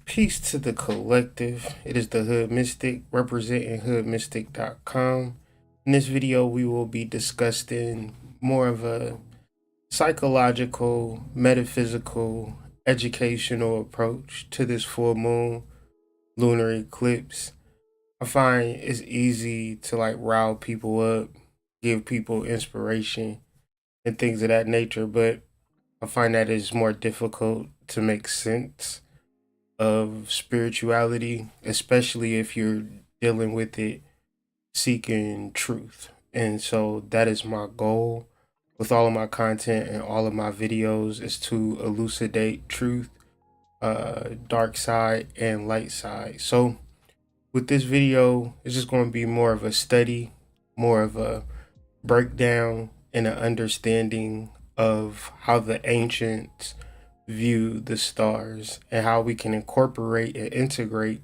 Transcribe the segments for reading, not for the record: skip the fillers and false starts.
Peace to the collective. It is the Hood Mystic representing hoodmystic.com. In this video, we will be discussing more of a psychological, metaphysical, educational approach to this full moon lunar eclipse. I find it's easy to rile people up, give people inspiration and things of that nature, but I find that it's more difficult to make sense of spirituality, especially if you're dealing with it seeking truth. And so that is my goal with all of my content and all of my videos, is to elucidate truth, dark side and light side. So with this video, it's just going to be more of a study, more of a breakdown and an understanding of how the ancients view the stars and how we can incorporate and integrate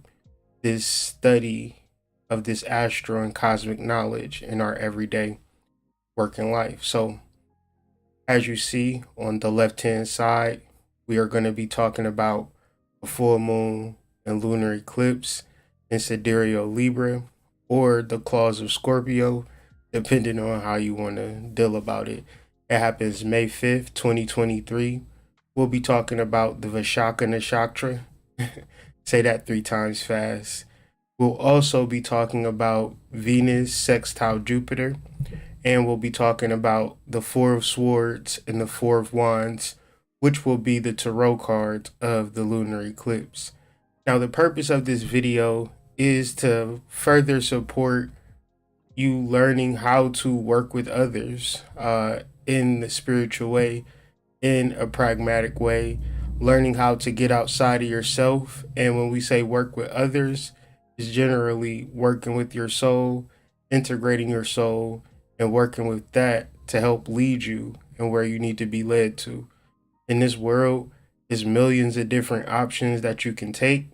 this study of this astro and cosmic knowledge in our everyday working life. So as you see on the left hand side, we are going to be talking about a full moon and lunar eclipse in sidereal Libra, or the claws of Scorpio, depending on how you want to deal about it. It happens May 5th, 2023. We'll be talking about the Vishaka Nakshatra. Say that 3 times fast. We'll also be talking about Venus sextile Jupiter, and we'll be talking about the Four of Swords and the Four of Wands, which will be the tarot cards of the lunar eclipse. Now, the purpose of this video is to further support you learning how to work with others in the spiritual way, in a pragmatic way, learning how to get outside of yourself. And when we say work with others, is generally working with your soul, integrating your soul, and working with that to help lead you and where you need to be led to. In this world, there's millions of different options that you can take.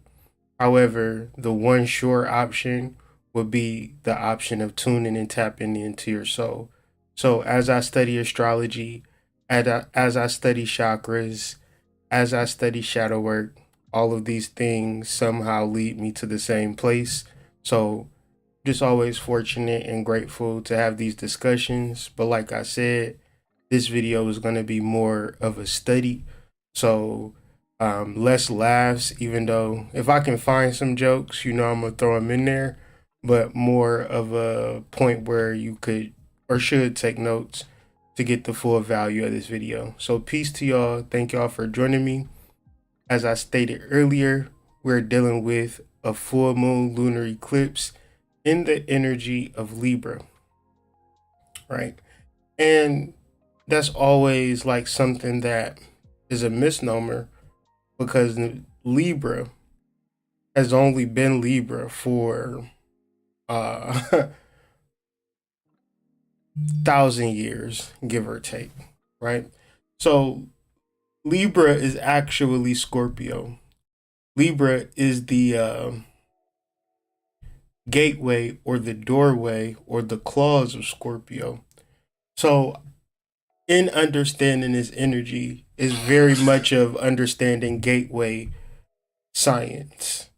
However, the one sure option would be the option of tuning and tapping into your soul. So as I study astrology, as I study chakras, as I study shadow work, all of these things somehow lead me to the same place. So just always fortunate and grateful to have these discussions. But like I said, this video is going to be more of a study. So less laughs, even though if I can find some jokes, I'm going to throw them in there, but more of a point where you could or should take notes to get the full value of this video. So peace to y'all. Thank y'all for joining me. As I stated earlier, we're dealing with a full moon lunar eclipse in the energy of Libra, right? And that's always something that is a misnomer, because Libra has only been Libra for 1,000 years, give or take, right? So Libra is actually Scorpio. Libra is the gateway or the doorway or the claws of Scorpio. So in understanding this energy is very much of understanding gateway science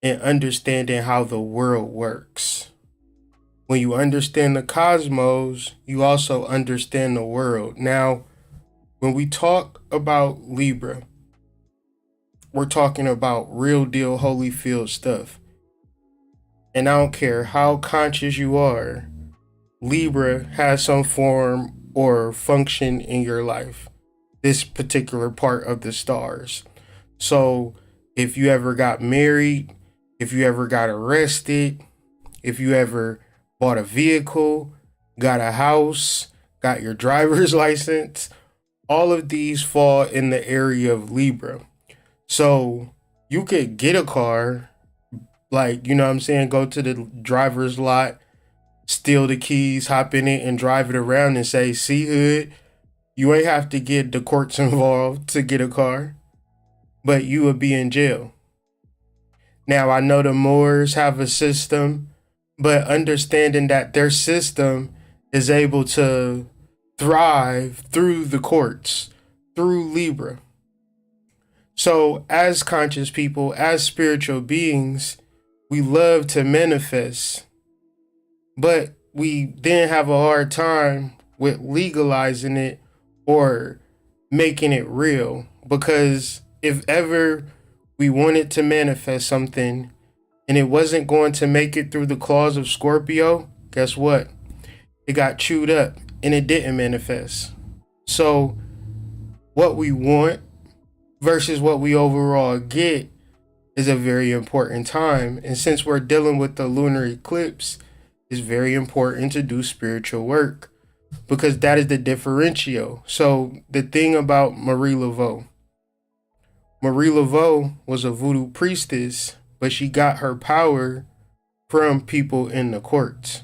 and understanding how the world works. When you understand the cosmos, you also understand the world. Now, when we talk about Libra, we're talking about real deal Holyfield stuff. And I don't care how conscious you are, Libra has some form or function in your life, this particular part of the stars. So if you ever got married, if you ever got arrested, if you ever bought a vehicle, got a house, got your driver's license, all of these fall in the area of Libra. So you could get a car, go to the driver's lot, steal the keys, hop in it and drive it around and say, see, hood, you ain't have to get the courts involved to get a car, but you would be in jail. Now, I know the Moors have a system, but understanding that their system is able to thrive through the courts, through Libra. So as conscious people, as spiritual beings, we love to manifest, but we then have a hard time with legalizing it or making it real. Because if ever we wanted to manifest something and it wasn't going to make it through the claws of Scorpio, guess what? It got chewed up and it didn't manifest. So what we want versus what we overall get is a very important time. And since we're dealing with the lunar eclipse, it's very important to do spiritual work because that is the differential. So the thing about Marie Laveau was a voodoo priestess, but she got her power from people in the courts.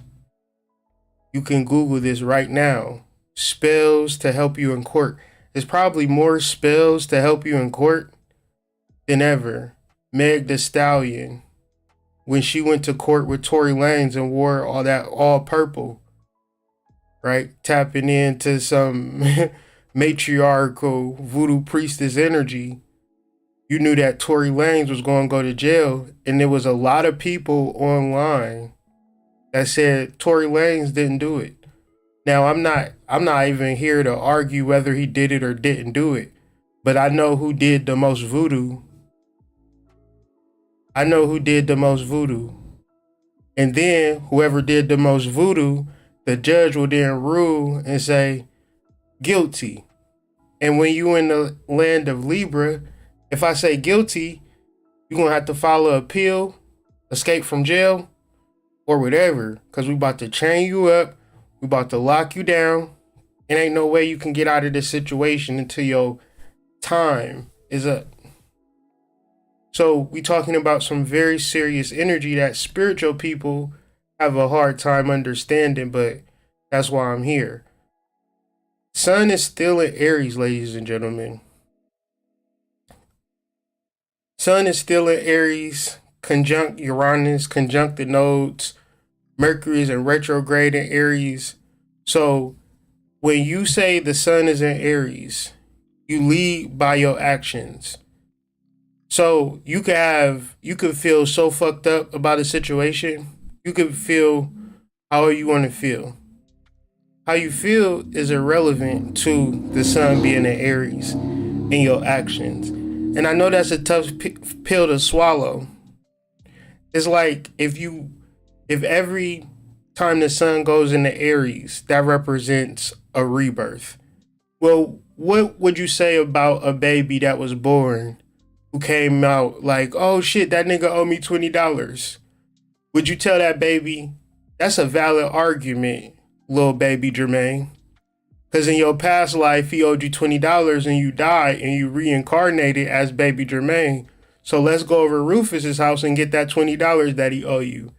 You can Google this right now. Spells to help you in court. There's probably more spells to help you in court than ever. Meg Thee Stallion, when she went to court with Tory Lanez and wore all purple, right? Tapping into some matriarchal voodoo priestess energy. You knew that Tory Lanez was going to go to jail, and there was a lot of people online that said Tory Lanez didn't do it. Now I'm not even here to argue whether he did it or didn't do it, but I know who did the most voodoo. And then whoever did the most voodoo, the judge will then rule and say guilty. And when you in the land of Libra, if I say guilty, you're going to have to file an appeal, escape from jail, or whatever, because we about to chain you up. We about to lock you down. And ain't no way you can get out of this situation until your time is up. So we talking about some very serious energy that spiritual people have a hard time understanding, but that's why I'm here. Sun is still in Aries, ladies and gentlemen. Sun is still in Aries, conjunct Uranus, conjunct the nodes. Mercury is in retrograde in Aries. So when you say the sun is in Aries, you lead by your actions. So you could feel so fucked up about a situation. You could feel however you want to feel. How you feel is irrelevant to the sun being in Aries and your actions. And I know that's a tough pill to swallow. It's like if every time the sun goes into Aries, that represents a rebirth. Well, what would you say about a baby that was born who came out like, oh shit, that nigga owe me $20? Would you tell that baby, that's a valid argument, little baby Jermaine? Because in your past life, he owed you $20 and you died and you reincarnated as baby Jermaine. So let's go over Rufus's house and get that $20 that he owe you.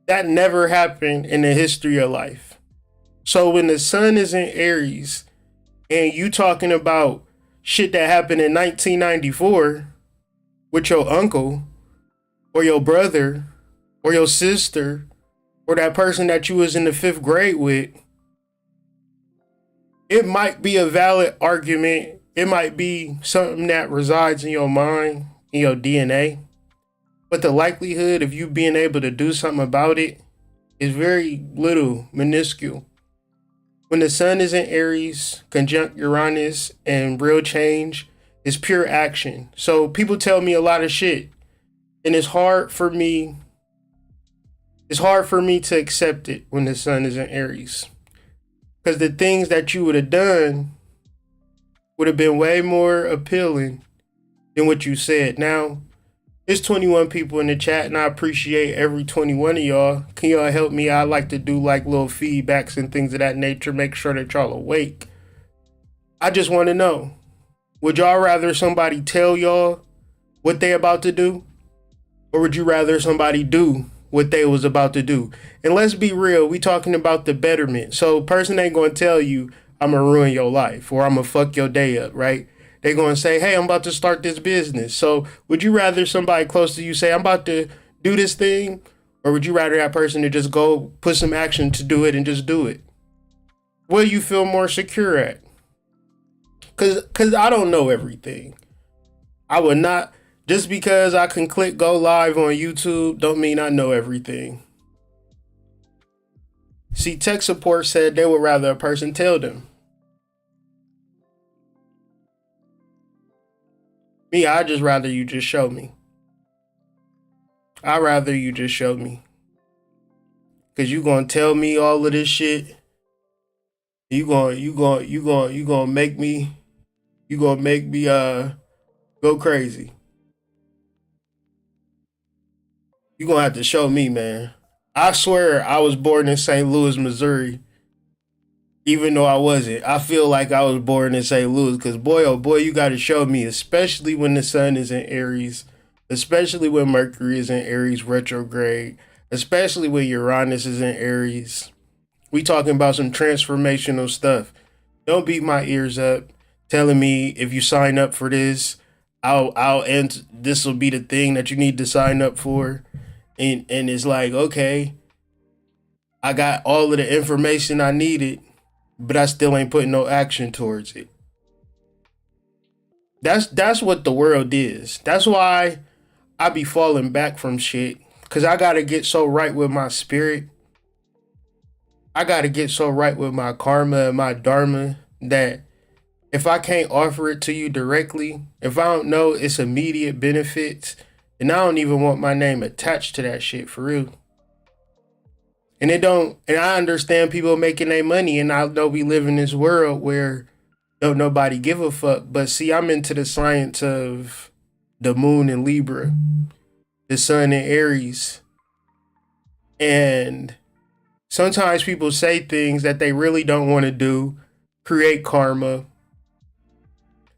That never happened in the history of life. So when the sun is in Aries and you talking about shit that happened in 1994 with your uncle or your brother or your sister or that person that you was in the 5th grade with, it might be a valid argument. It might be something that resides in your mind, in your DNA. But the likelihood of you being able to do something about it is very little, minuscule. When the sun is in Aries, conjunct Uranus, and real change is pure action. So people tell me a lot of shit, and it's hard for me to accept it when the sun is in Aries. Because the things that you would have done would have been way more appealing than what you said. Now, there's 21 people in the chat, and I appreciate every 21 of y'all. Can y'all help me? I like to do like little feedbacks and things of that nature, make sure that y'all awake. I just want to know, would y'all rather somebody tell y'all what they about to do? Or would you rather somebody do what they was about to do? And let's be real, we talking about the betterment. So person ain't going to tell you, I'm going to ruin your life or I'm going to fuck your day up, right? They're going to say, hey, I'm about to start this business. So would you rather somebody close to you say, I'm about to do this thing? Or would you rather that person to just go put some action to do it and just do it? Where you feel more secure at? Because I don't know everything. I would not, just because I can click go live on YouTube, don't mean I know everything. See, tech support said they would rather a person tell them. Me, I'd just rather you just show me. I'd rather you just show me. Cause you gonna tell me all of this shit. You gonna make me go crazy. You gonna have to show me, man. I swear I was born in St. Louis, Missouri. Even though I wasn't. I feel like I was born in St. Louis because boy, oh boy, you gotta show me, especially when the sun is in Aries, especially when Mercury is in Aries retrograde, especially when Uranus is in Aries. We talking about some transformational stuff. Don't beat my ears up telling me if you sign up for this, I'll end this will be the thing that you need to sign up for. And it's like, okay, I got all of the information I needed, but I still ain't putting no action towards it. That's what the world is. That's why I be falling back from shit. Cause I gotta get so right with my spirit. I gotta get so right with my karma and my dharma that if I can't offer it to you directly, if I don't know its immediate benefits, then I don't even want my name attached to that shit for real. And I understand people making their money, and I know we live in this world where don't nobody give a fuck. But see, I'm into the science of the moon in Libra, the sun in Aries. And sometimes people say things that they really don't want to do, create karma.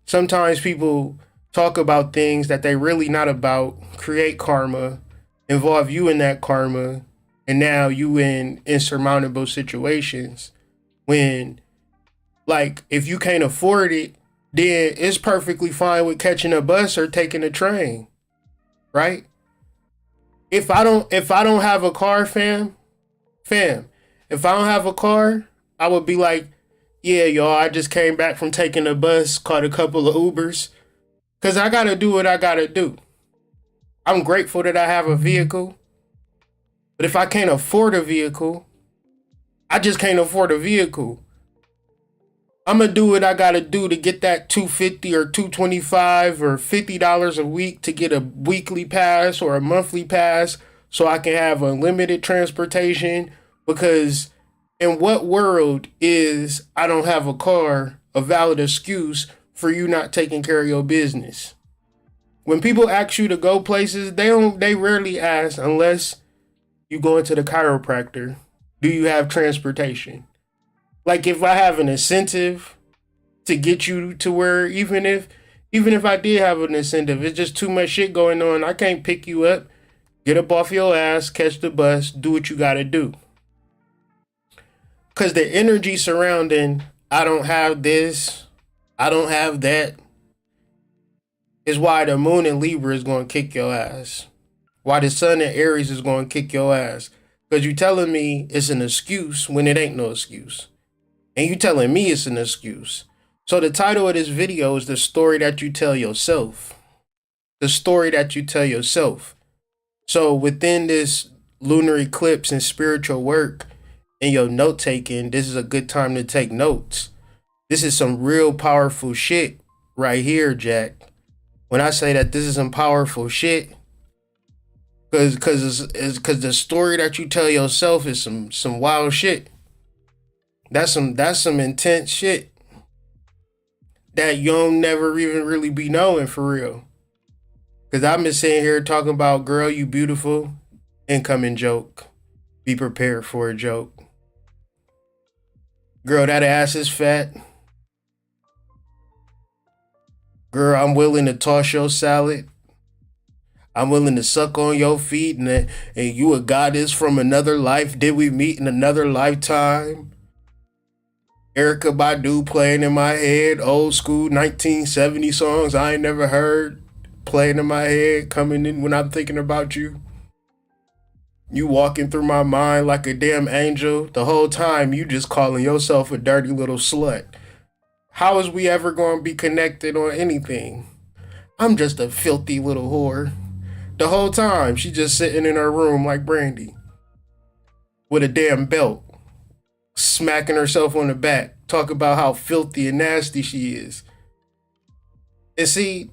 Sometimes people talk about things that they really not about, create karma, involve you in that karma, and now you in insurmountable situations when, like, if you can't afford it, then it's perfectly fine with catching a bus or taking a train, right? If I don't have a car, fam, if I don't have a car, I would be like, yeah, y'all, I just came back from taking a bus, caught a couple of Ubers, cause I gotta do what I gotta do. I'm grateful that I have a vehicle. But if I can't afford a vehicle, I just can't afford a vehicle. I'm gonna do what I gotta do to get that $250 or $225 or $50 a week to get a weekly pass or a monthly pass so I can have unlimited transportation. Because in what world is I don't have a car a valid excuse for you not taking care of your business? When people ask you to go places, they rarely ask unless you going to the chiropractor, do you have transportation? Like if I have an incentive to get you to where even if I did have an incentive, it's just too much shit going on. I can't pick you up, get up off your ass, catch the bus, do what you gotta do. Cause the energy surrounding I don't have this, I don't have that is why the moon in Libra is gonna kick your ass. Why the sun in Aries is going to kick your ass. Because you telling me it's an excuse when it ain't no excuse. And you telling me it's an excuse. So the title of this video is the story that you tell yourself. The story that you tell yourself. So within this lunar eclipse and spiritual work and your note taking, this is a good time to take notes. This is some real powerful shit right here, Jack. When I say that this is some powerful shit, Cause the story that you tell yourself is some wild shit. That's some intense shit that you don't never even really be knowing for real. Cause I've been sitting here talking about, girl, you beautiful, incoming joke. Be prepared for a joke. Girl, that ass is fat. Girl, I'm willing to toss your salad. I'm willing to suck on your feet, and you a goddess from another life. Did we meet in another lifetime? Erykah Badu playing in my head, old school 1970 songs I ain't never heard playing in my head, coming in when I'm thinking about you. You walking through my mind like a damn angel. The whole time you just calling yourself a dirty little slut. How is we ever going to be connected on anything? I'm just a filthy little whore. The whole time, she just sitting in her room like Brandy with a damn belt, smacking herself on the back, talk about how filthy and nasty she is. And see,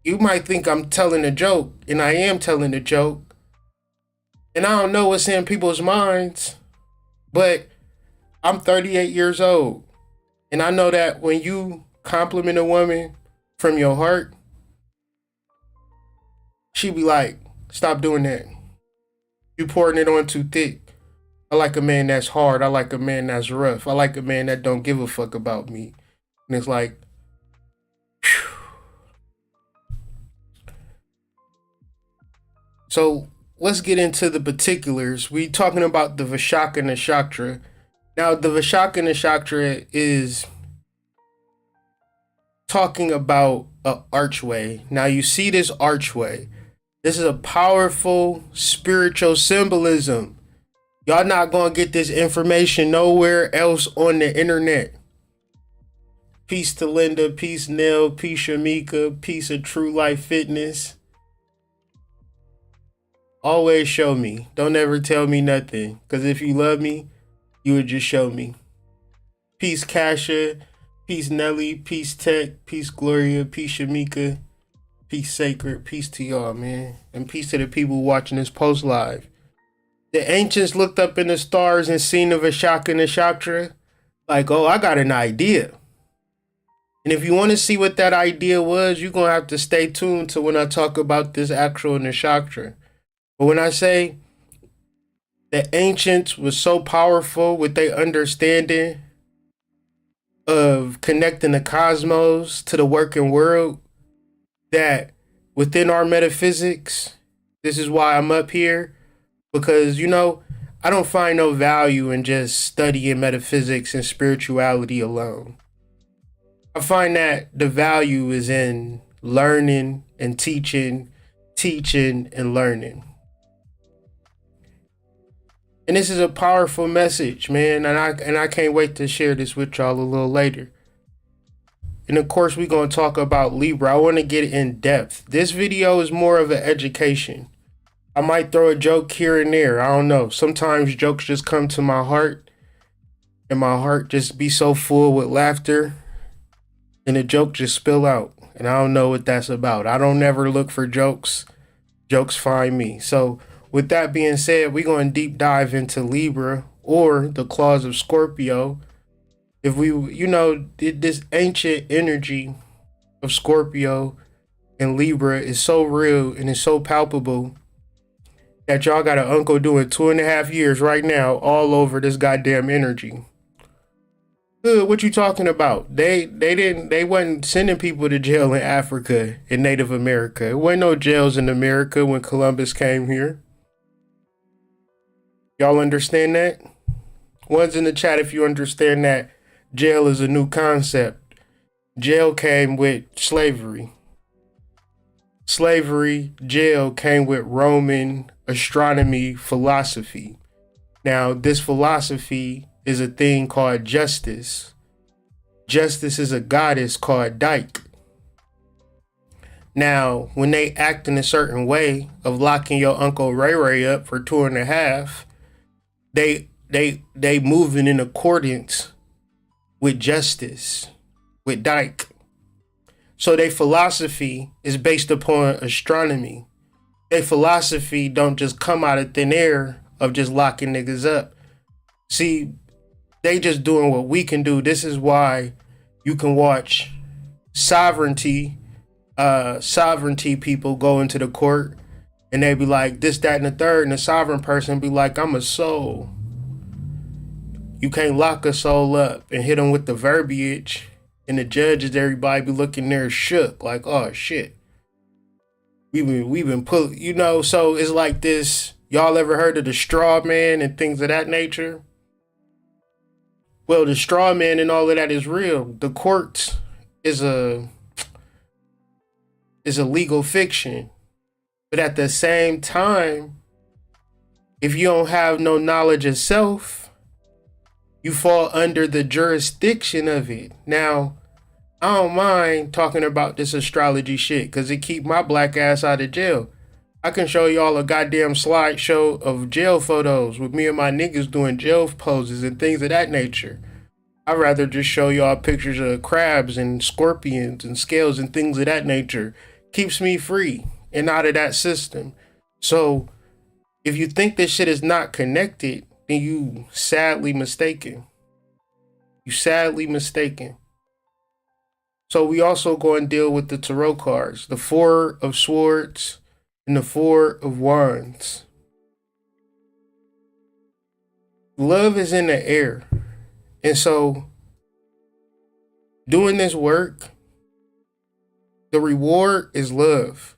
you might think I'm telling a joke, and I am telling a joke, and I don't know what's in people's minds, but I'm 38 years old, and I know that when you compliment a woman from your heart, she be like, stop doing that. You pouring it on too thick. I like a man that's hard. I like a man that's rough. I like a man that don't give a fuck about me. And it's like, whew. So let's get into the particulars. We talking about the Vishaka Nakshatra. Now, the Vishaka Nakshatra is talking about an archway. Now, you see this archway. This is a powerful spiritual symbolism. Y'all not gonna get this information nowhere else on the internet. Peace to Linda, peace Nell, peace Shamika, peace of True Life Fitness. Always show me. Don't ever tell me nothing. Because if you love me, you would just show me. Peace Kasha, peace Nelly, peace Tech, peace Gloria, peace Shamika, peace Sacred, peace to y'all, man. And peace to the people watching this post live. The ancients looked up in the stars and seen the Vishaka Nakshatra. Like, oh, I got an idea. And if you want to see what that idea was, you're going to have to stay tuned to when I talk about this actual Nakshatra. But when I say the ancients was so powerful with their understanding of connecting the cosmos to the working world, that within our metaphysics, this is why I'm up here. Because, you know, I don't find no value in just studying metaphysics and spirituality alone. I find that the value is in learning and teaching and learning. And this is a powerful message, man. And I can't wait to share this with y'all a little later. And of course, we're going to talk about Libra. I want to get in depth. This video is more of an education. I might throw a joke here and there. I don't know. Sometimes jokes just come to my heart, and my heart just be so full with laughter, and the joke just spill out. And I don't know what that's about. I don't never look for jokes. Jokes find me. So with that being said, we're going to deep dive into Libra, or the claws of Scorpio. If we, you know, this ancient energy of Scorpio and Libra is so real and it's so palpable that y'all got an uncle doing 2.5 years right now all over this goddamn energy. What you talking about? They wasn't sending people to jail in Africa and Native America. There wasn't no jails in America when Columbus came here. Y'all understand that? One's in the chat if you understand that jail is a new concept. Jail came with slavery. Slavery, jail came with Roman astronomy philosophy. Now, this philosophy is a thing called justice. Justice is a goddess called Dyke. Now, when they act in a certain way of locking your Uncle Ray Ray up for 2.5, they moving in accordance with justice, with Dyke. So their philosophy is based upon astronomy. Their philosophy don't just come out of thin air of just locking niggas up. See, they just doing what we can do. This is why you can watch sovereignty people go into the court and they be like this, that, and the third, and the sovereign person be like, I'm a soul. You can't lock a soul up, and hit them with the verbiage, and the judges, everybody be looking there shook, like, oh shit. We've been pulling, you know, so it's like this. Y'all ever heard of the straw man and things of that nature? Well, the straw man and all of that is real. The courts is a legal fiction. But at the same time, if you don't have no knowledge of self, you fall under the jurisdiction of it. Now, I don't mind talking about this astrology shit because it keep my black ass out of jail. I can show y'all a goddamn slideshow of jail photos with me and my niggas doing jail poses and things of that nature. I'd rather just show y'all pictures of crabs and scorpions and scales and things of that nature. Keeps me free and out of that system. So if you think this shit is not connected, then you sadly mistaken. You sadly mistaken. So we also go and deal with the tarot cards, the Four of Swords and the Four of Wands. Love is in the air. And so doing this work, the reward is love.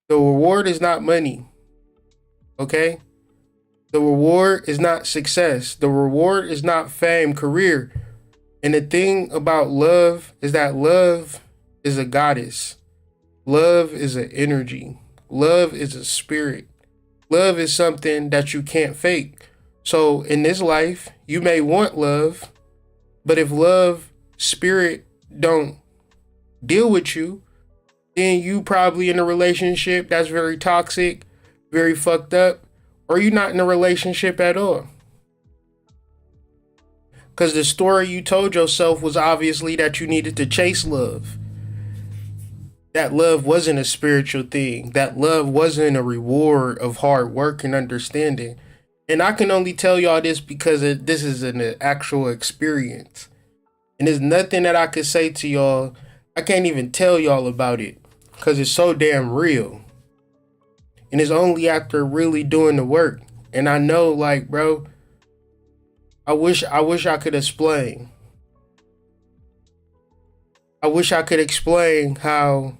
The reward is not money. Okay? The reward is not success. The reward is not fame, career. And the thing about love is that love is a goddess. Love is an energy. Love is a spirit. Love is something that you can't fake. So in this life, you may want love, but if love, spirit don't deal with you, then you probably in a relationship that's very toxic, very fucked up, or you're not in a relationship at all. Because the story you told yourself was obviously that you needed to chase love. That love wasn't a spiritual thing. That love wasn't a reward of hard work and understanding. And I can only tell y'all this because this is an actual experience. And there's nothing that I could say to y'all. I can't even tell y'all about it because it's so damn real. And it's only after really doing the work. And I know, like, bro, I wish I could explain. I wish I could explain how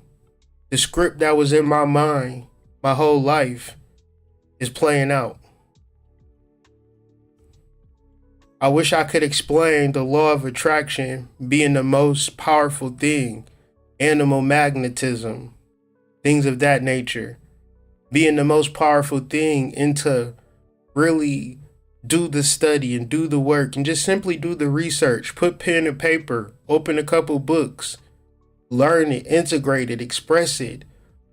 the script that was in my mind my whole life is playing out. I wish I could explain the law of attraction being the most powerful thing, animal magnetism, things of that nature, being the most powerful thing, and to really do the study and do the work and just simply do the research, put pen and paper, open a couple books, learn it, integrate it, express it.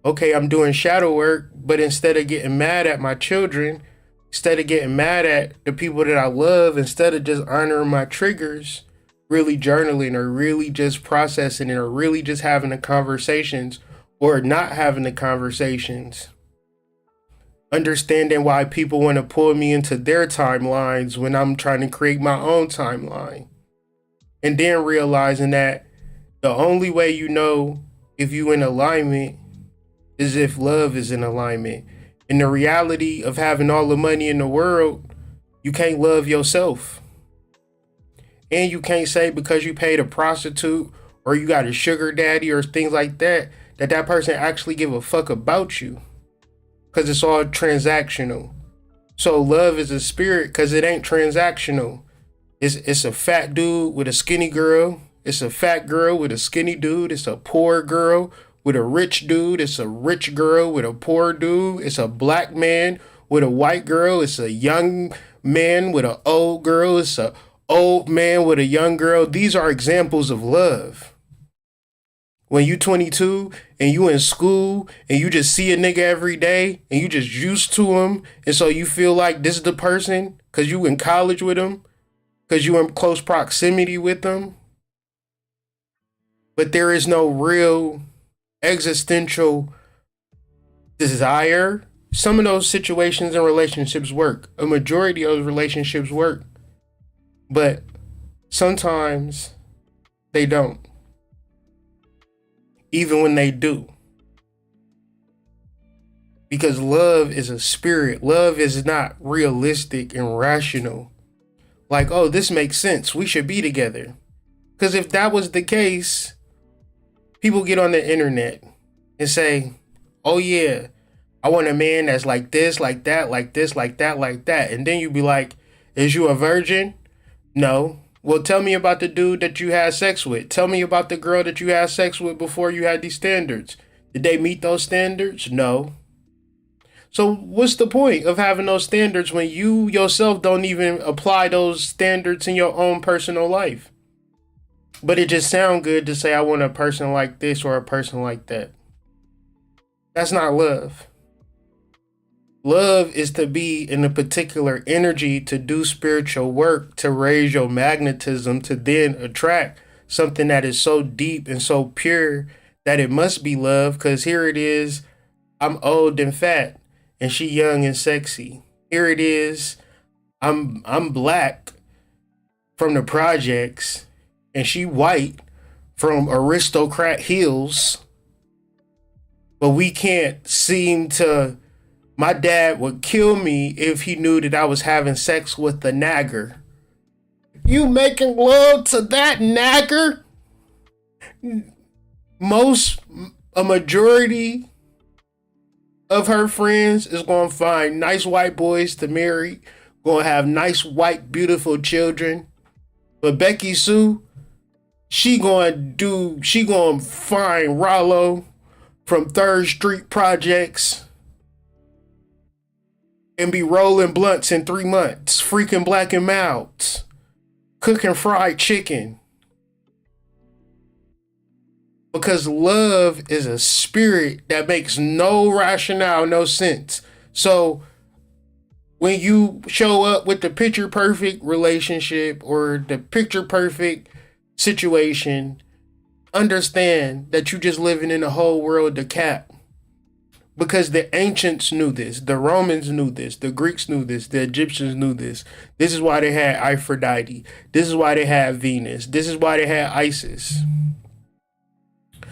Okay, I'm doing shadow work, but instead of getting mad at my children, instead of getting mad at the people that I love, instead of just honoring my triggers, really journaling or really just processing it or really just having the conversations or not having the conversations. Understanding why people want to pull me into their timelines when I'm trying to create my own timeline. And then realizing that the only way you know if you in alignment is if love is in alignment. In the reality of having all the money in the world, you can't love yourself. And you can't say because you paid a prostitute or you got a sugar daddy or things like that, that person actually give a fuck about you. Because it's all transactional. So love is a spirit because it ain't transactional. It's a fat dude with a skinny girl. It's a fat girl with a skinny dude. It's a poor girl with a rich dude. It's a rich girl with a poor dude. It's a black man with a white girl. It's a young man with an old girl. It's a old man with a young girl. These are examples of love. When you 22 and you in school and you just see a nigga every day and you just used to him, and so you feel like this is the person because you in college with him, because you in close proximity with them, but there is no real existential desire. Some of those situations and relationships work. A majority of those relationships work, but sometimes they don't. Even when they do. Because love is a spirit. Love is not realistic and rational. Like, oh, this makes sense. We should be together. Because if that was the case, people get on the internet and say, oh yeah, I want a man that's like this, like that, like this, like that, like that. And then you be like, is you a virgin? No. Well, tell me about the dude that you had sex with. Tell me about the girl that you had sex with before you had these standards. Did they meet those standards? No. So what's the point of having those standards when you yourself don't even apply those standards in your own personal life? But it just sounds good to say I want a person like this or a person like that. That's not love. Love is to be in a particular energy, to do spiritual work, to raise your magnetism, to then attract something that is so deep and so pure that it must be love. Because here it is, I'm old and fat, and she young and sexy. Here it is, I'm black from the projects, and she white from aristocrat hills. But we can't seem to. My dad would kill me if he knew that I was having sex with the nagger. You making love to that nagger? A majority of her friends is going to find nice white boys to marry, going to have nice white beautiful children. But Becky Sue, she going to find Rollo from 3rd Street Projects and be rolling blunts in 3 months, freaking black and mouths, cooking fried chicken. Because love is a spirit that makes no rationale, no sense. So when you show up with the picture perfect relationship or the picture perfect situation, understand that you just living in a whole world of cap. Because the ancients knew this, the Romans knew this, the Greeks knew this, the Egyptians knew this. This is why they had Aphrodite. This is why they had Venus. This is why they had Isis.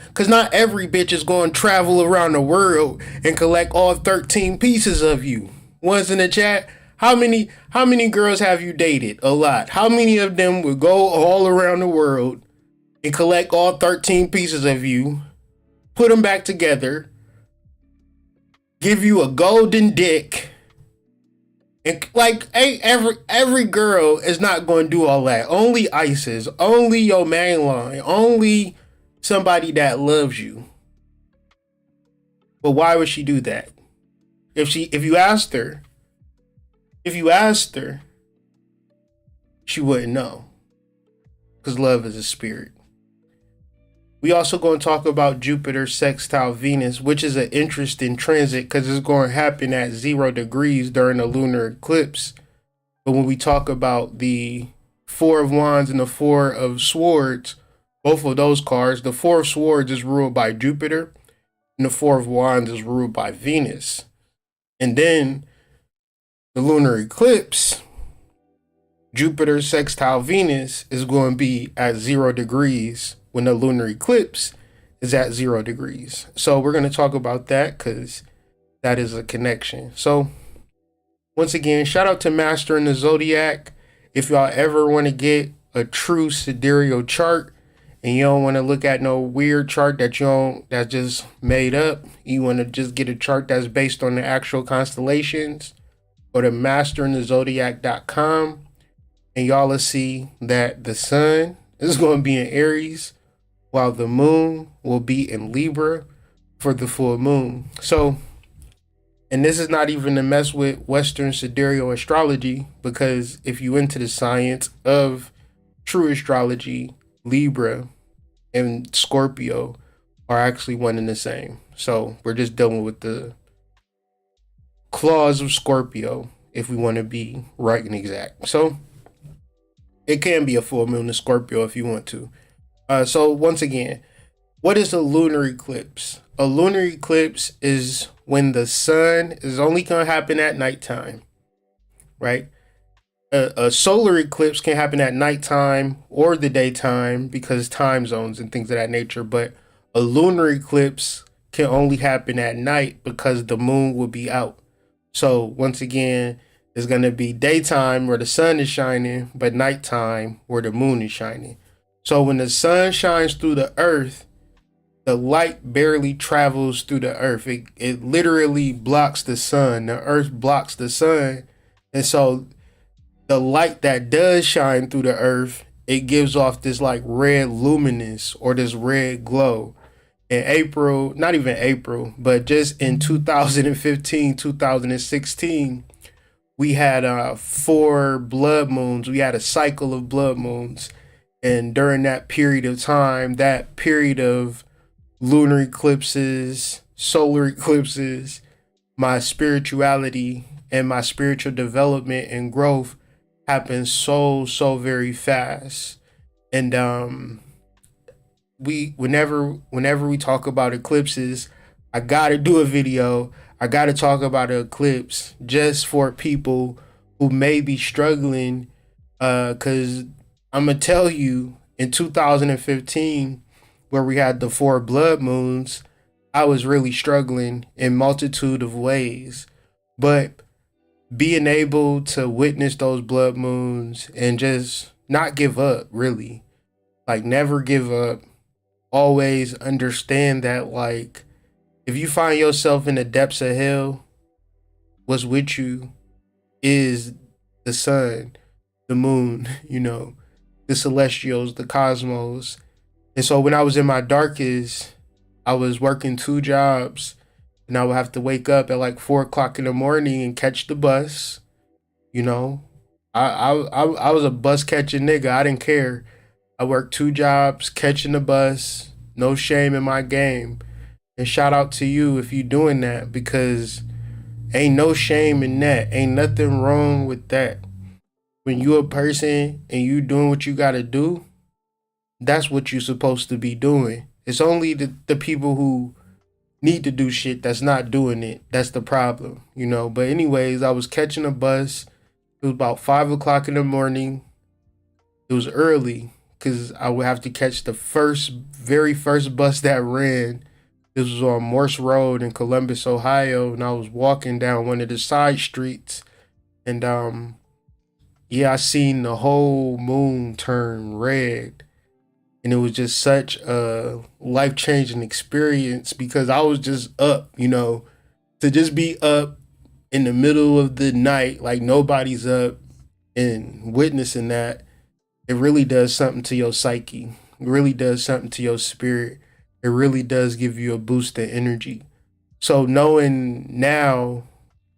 Because not every bitch is going to travel around the world and collect all 13 pieces of you. Ones in the chat, how many girls have you dated? A lot. How many of them would go all around the world and collect all 13 pieces of you, put them back together, give you a golden dick, and like every girl is not going to do all that. Only Isis, only your main line, only somebody that loves you. But why would she do that? If you asked her, she wouldn't know. Because love is a spirit. We also going to talk about Jupiter sextile Venus, which is an interesting transit because it's going to happen at 0 degrees during the lunar eclipse. But when we talk about the 4 of Wands and the 4 of Swords, both of those cards, the 4 of Swords is ruled by Jupiter and the 4 of Wands is ruled by Venus. And then the lunar eclipse, Jupiter sextile Venus is going to be at 0 degrees when the lunar eclipse is at 0 degrees. So we're going to talk about that because that is a connection. So once again, shout out to Master in the Zodiac. If y'all ever want to get a true sidereal chart and you don't want to look at no weird chart that's just made up, you want to just get a chart that's based on the actual constellations, go to masterinthezodiac.com and y'all will see that the sun is going to be in Aries, while the moon will be in Libra for the full moon. So, and this is not even to mess with Western sidereal astrology, because if you into the science of true astrology, Libra and Scorpio are actually one and the same. So we're just dealing with the claws of Scorpio if we want to be right and exact. So it can be a full moon in Scorpio if you want to. So once again, what is a lunar eclipse? A lunar eclipse is when the sun is only going to happen at nighttime, right? A solar eclipse can happen at nighttime or the daytime because time zones and things of that nature. But a lunar eclipse can only happen at night because the moon will be out. So once again, it's going to be daytime where the sun is shining, but nighttime where the moon is shining. So when the sun shines through the earth, the light barely travels through the earth. It literally blocks the sun. The earth blocks the sun. And so the light that does shine through the earth, it gives off this like red luminous or this red glow. In April, not even April, but just in 2015, 2016, we had 4 blood moons. We had a cycle of blood moons. And during that period of time, that period of lunar eclipses, solar eclipses, my spirituality and my spiritual development and growth happened so very fast. And we whenever we talk about eclipses, I gotta do a video. I gotta talk about an eclipse just for people who may be struggling. Cause I'm gonna tell you, in 2015, where we had the four blood moons, I was really struggling in multitude of ways. But being able to witness those blood moons and just not give up, really, like never give up, always understand that, like, if you find yourself in the depths of hell, what's with you is the sun, the moon, the celestials, the cosmos. And so when I was in my darkest, I was working two jobs, and I would have to wake up at like 4 o'clock in the morning and catch the bus. You know, I was a bus catching nigga. I didn't care. I worked two jobs, catching the bus. No shame in my game. And shout out to you if you doing that, because ain't no shame in that. Ain't nothing wrong with that. When you a person and you doing what you gotta do, that's what you supposed to be doing. It's only the people who need to do shit that's not doing it. That's the problem. But anyways, I was catching a bus. It was about 5 o'clock in the morning. It was early because I would have to catch the very first bus that ran. This was on Morse Road in Columbus, Ohio, and I was walking down one of the side streets, and yeah, I seen the whole moon turn red, and it was just such a life-changing experience because I was just up, to just be up in the middle of the night, like nobody's up, and witnessing that, it really does something to your psyche. It really does something to your spirit. It really does give you a boost of energy. So knowing now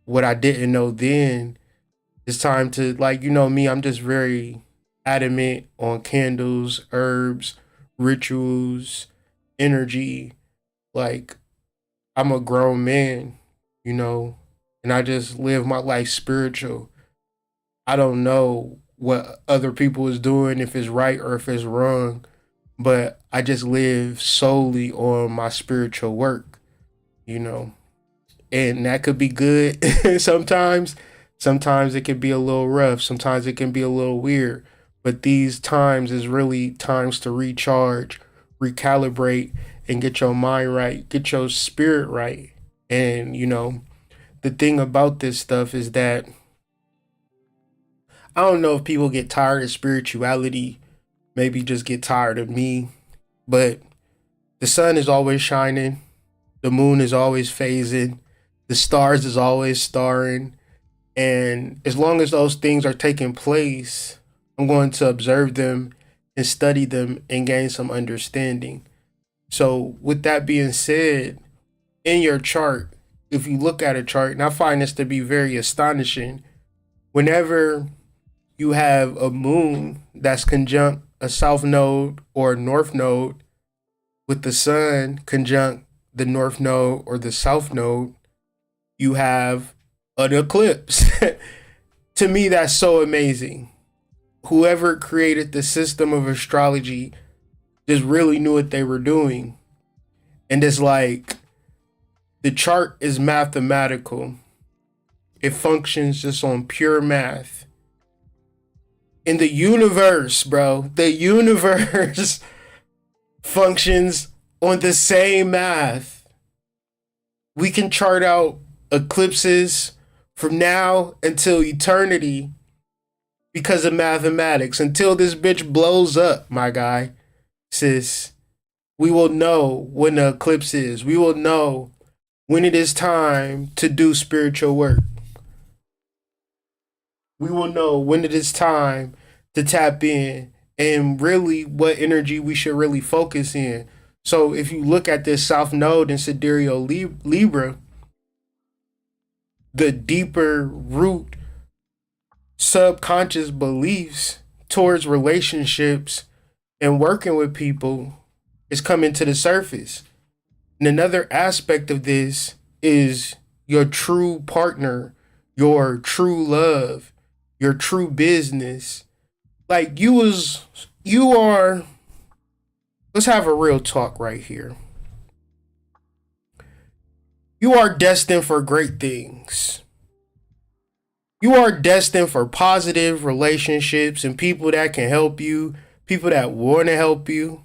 what I didn't know then, it's time to, like, me, I'm just very adamant on candles, herbs, rituals, energy. Like, I'm a grown man, and I just live my life spiritual. I don't know what other people is doing, if it's right or if it's wrong, but I just live solely on my spiritual work, you know, and that could be good sometimes. Sometimes it can be a little rough. Sometimes it can be a little weird. But these times is really times to recharge, recalibrate, and get your mind right, get your spirit right. And, the thing about this stuff is that I don't know if people get tired of spirituality, maybe just get tired of me, but the sun is always shining, the moon is always phasing, the stars is always starring. And as long as those things are taking place, I'm going to observe them and study them and gain some understanding. So, with that being said, in your chart, if you look at a chart, and I find this to be very astonishing, whenever you have a moon that's conjunct a south node or a north node with the sun conjunct the north node or the south node, you have an eclipse. To me, that's so amazing. Whoever created the system of astrology just really knew what they were doing. And it's like, the chart is mathematical. It functions just on pure math. In the universe, bro, the universe functions on the same math. We can chart out eclipses from now until eternity because of mathematics. Until this bitch blows up, my guy, sis, we will know when the eclipse is. We will know when it is time to do spiritual work. We will know when it is time to tap in and really what energy we should really focus in. So if you look at this South Node in Sidereal Libra, the deeper root subconscious beliefs towards relationships and working with people is coming to the surface. And another aspect of this is your true partner, your true love, your true business. Like you are, let's have a real talk right here. You are destined for great things. You are destined for positive relationships and people that can help you, people that want to help you,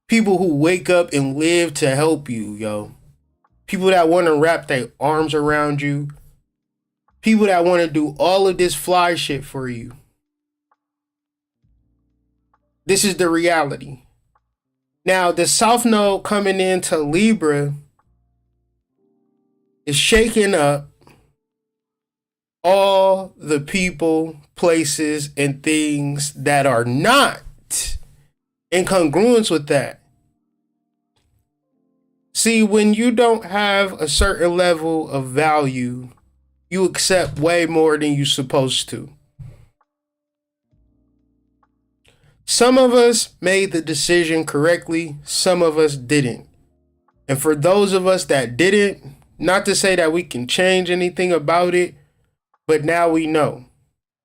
people who wake up and live to help you, yo. People that want to wrap their arms around you, people that want to do all of this fly shit for you. This is the reality. Now, the South Node coming into Libra is shaking up all the people, places, and things that are not in congruence with that. See, when you don't have a certain level of value, you accept way more than you're supposed to. Some of us made the decision correctly, some of us didn't. And for those of us that didn't, not to say that we can change anything about it, but now we know.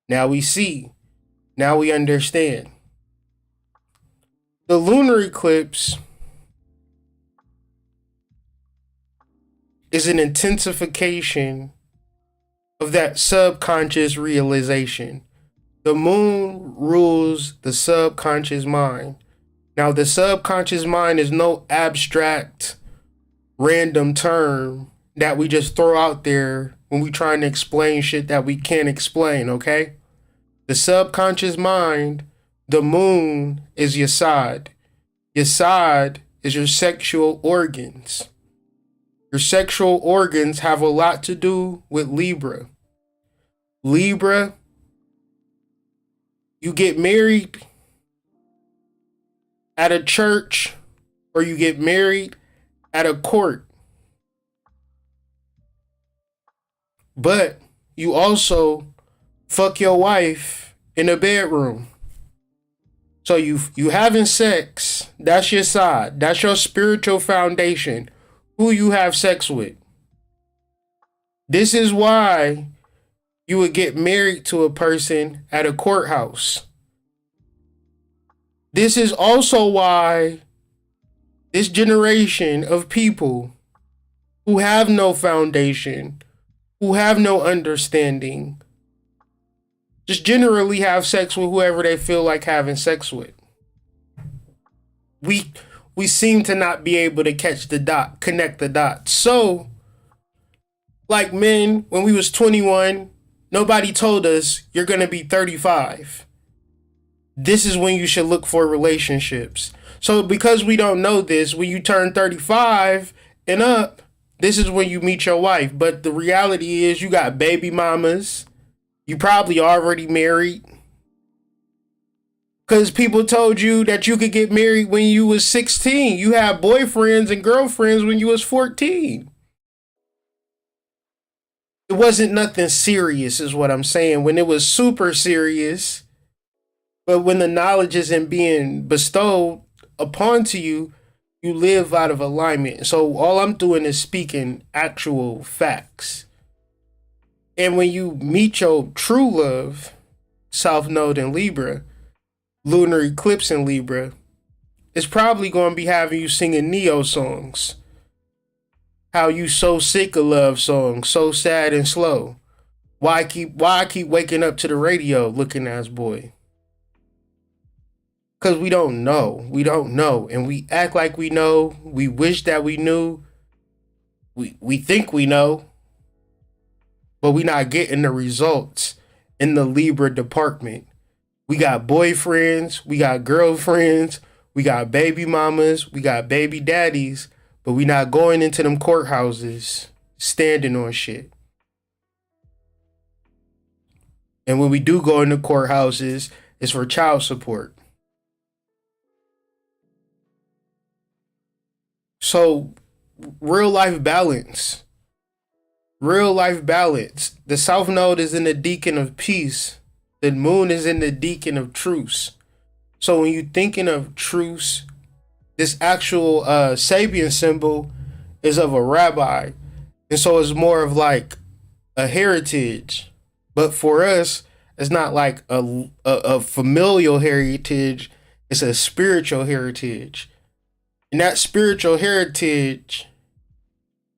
Now we see. Now we understand. The lunar eclipse is an intensification of that subconscious realization. The moon rules the subconscious mind. Now, the subconscious mind is no abstract, random term that we just throw out there when we trying to explain shit that we can't explain, okay? The subconscious mind, the moon, is your side. Your side is your sexual organs. Your sexual organs have a lot to do with Libra. Libra, you get married at a church or you get married at a court. But you also fuck your wife in a bedroom. So you having sex, that's your side. That's your spiritual foundation. Who you have sex with. This is why you would get married to a person at a courthouse. This is also why this generation of people who have no foundation, who have no understanding, just generally have sex with whoever they feel like having sex with. We seem to not be able to connect the dots. So, like men, when we was 21, nobody told us you're going to be 35. This is when you should look for relationships. So because we don't know this, when you turn 35 and up, this is when you meet your wife. But the reality is you got baby mamas. You probably already married. Because people told you that you could get married when you was 16. You had boyfriends and girlfriends when you was 14. It wasn't nothing serious is what I'm saying. When it was super serious, but when the knowledge isn't being bestowed upon to you, you live out of alignment. So all I'm doing is speaking actual facts. And when you meet your true love, South Node in Libra, Lunar Eclipse in Libra, it's probably going to be having you singing Neo songs. How you so sick of love songs, so sad and slow. Why I keep waking up to the radio looking ass boy? Because we don't know. We don't know. And we act like we know. We wish that we knew. We think we know. But we not getting the results in the Libra department. We got boyfriends. We got girlfriends. We got baby mamas. We got baby daddies. But we not going into them courthouses standing on shit. And when we do go into courthouses, it's for child support. So, real life balance. Real life balance. The South Node is in the deacon of peace. The moon is in the deacon of truce. So when you're thinking of truce, this actual Sabian symbol is of a rabbi. And so it's more of like a heritage. But for us, it's not like a familial heritage, it's a spiritual heritage. And that spiritual heritage,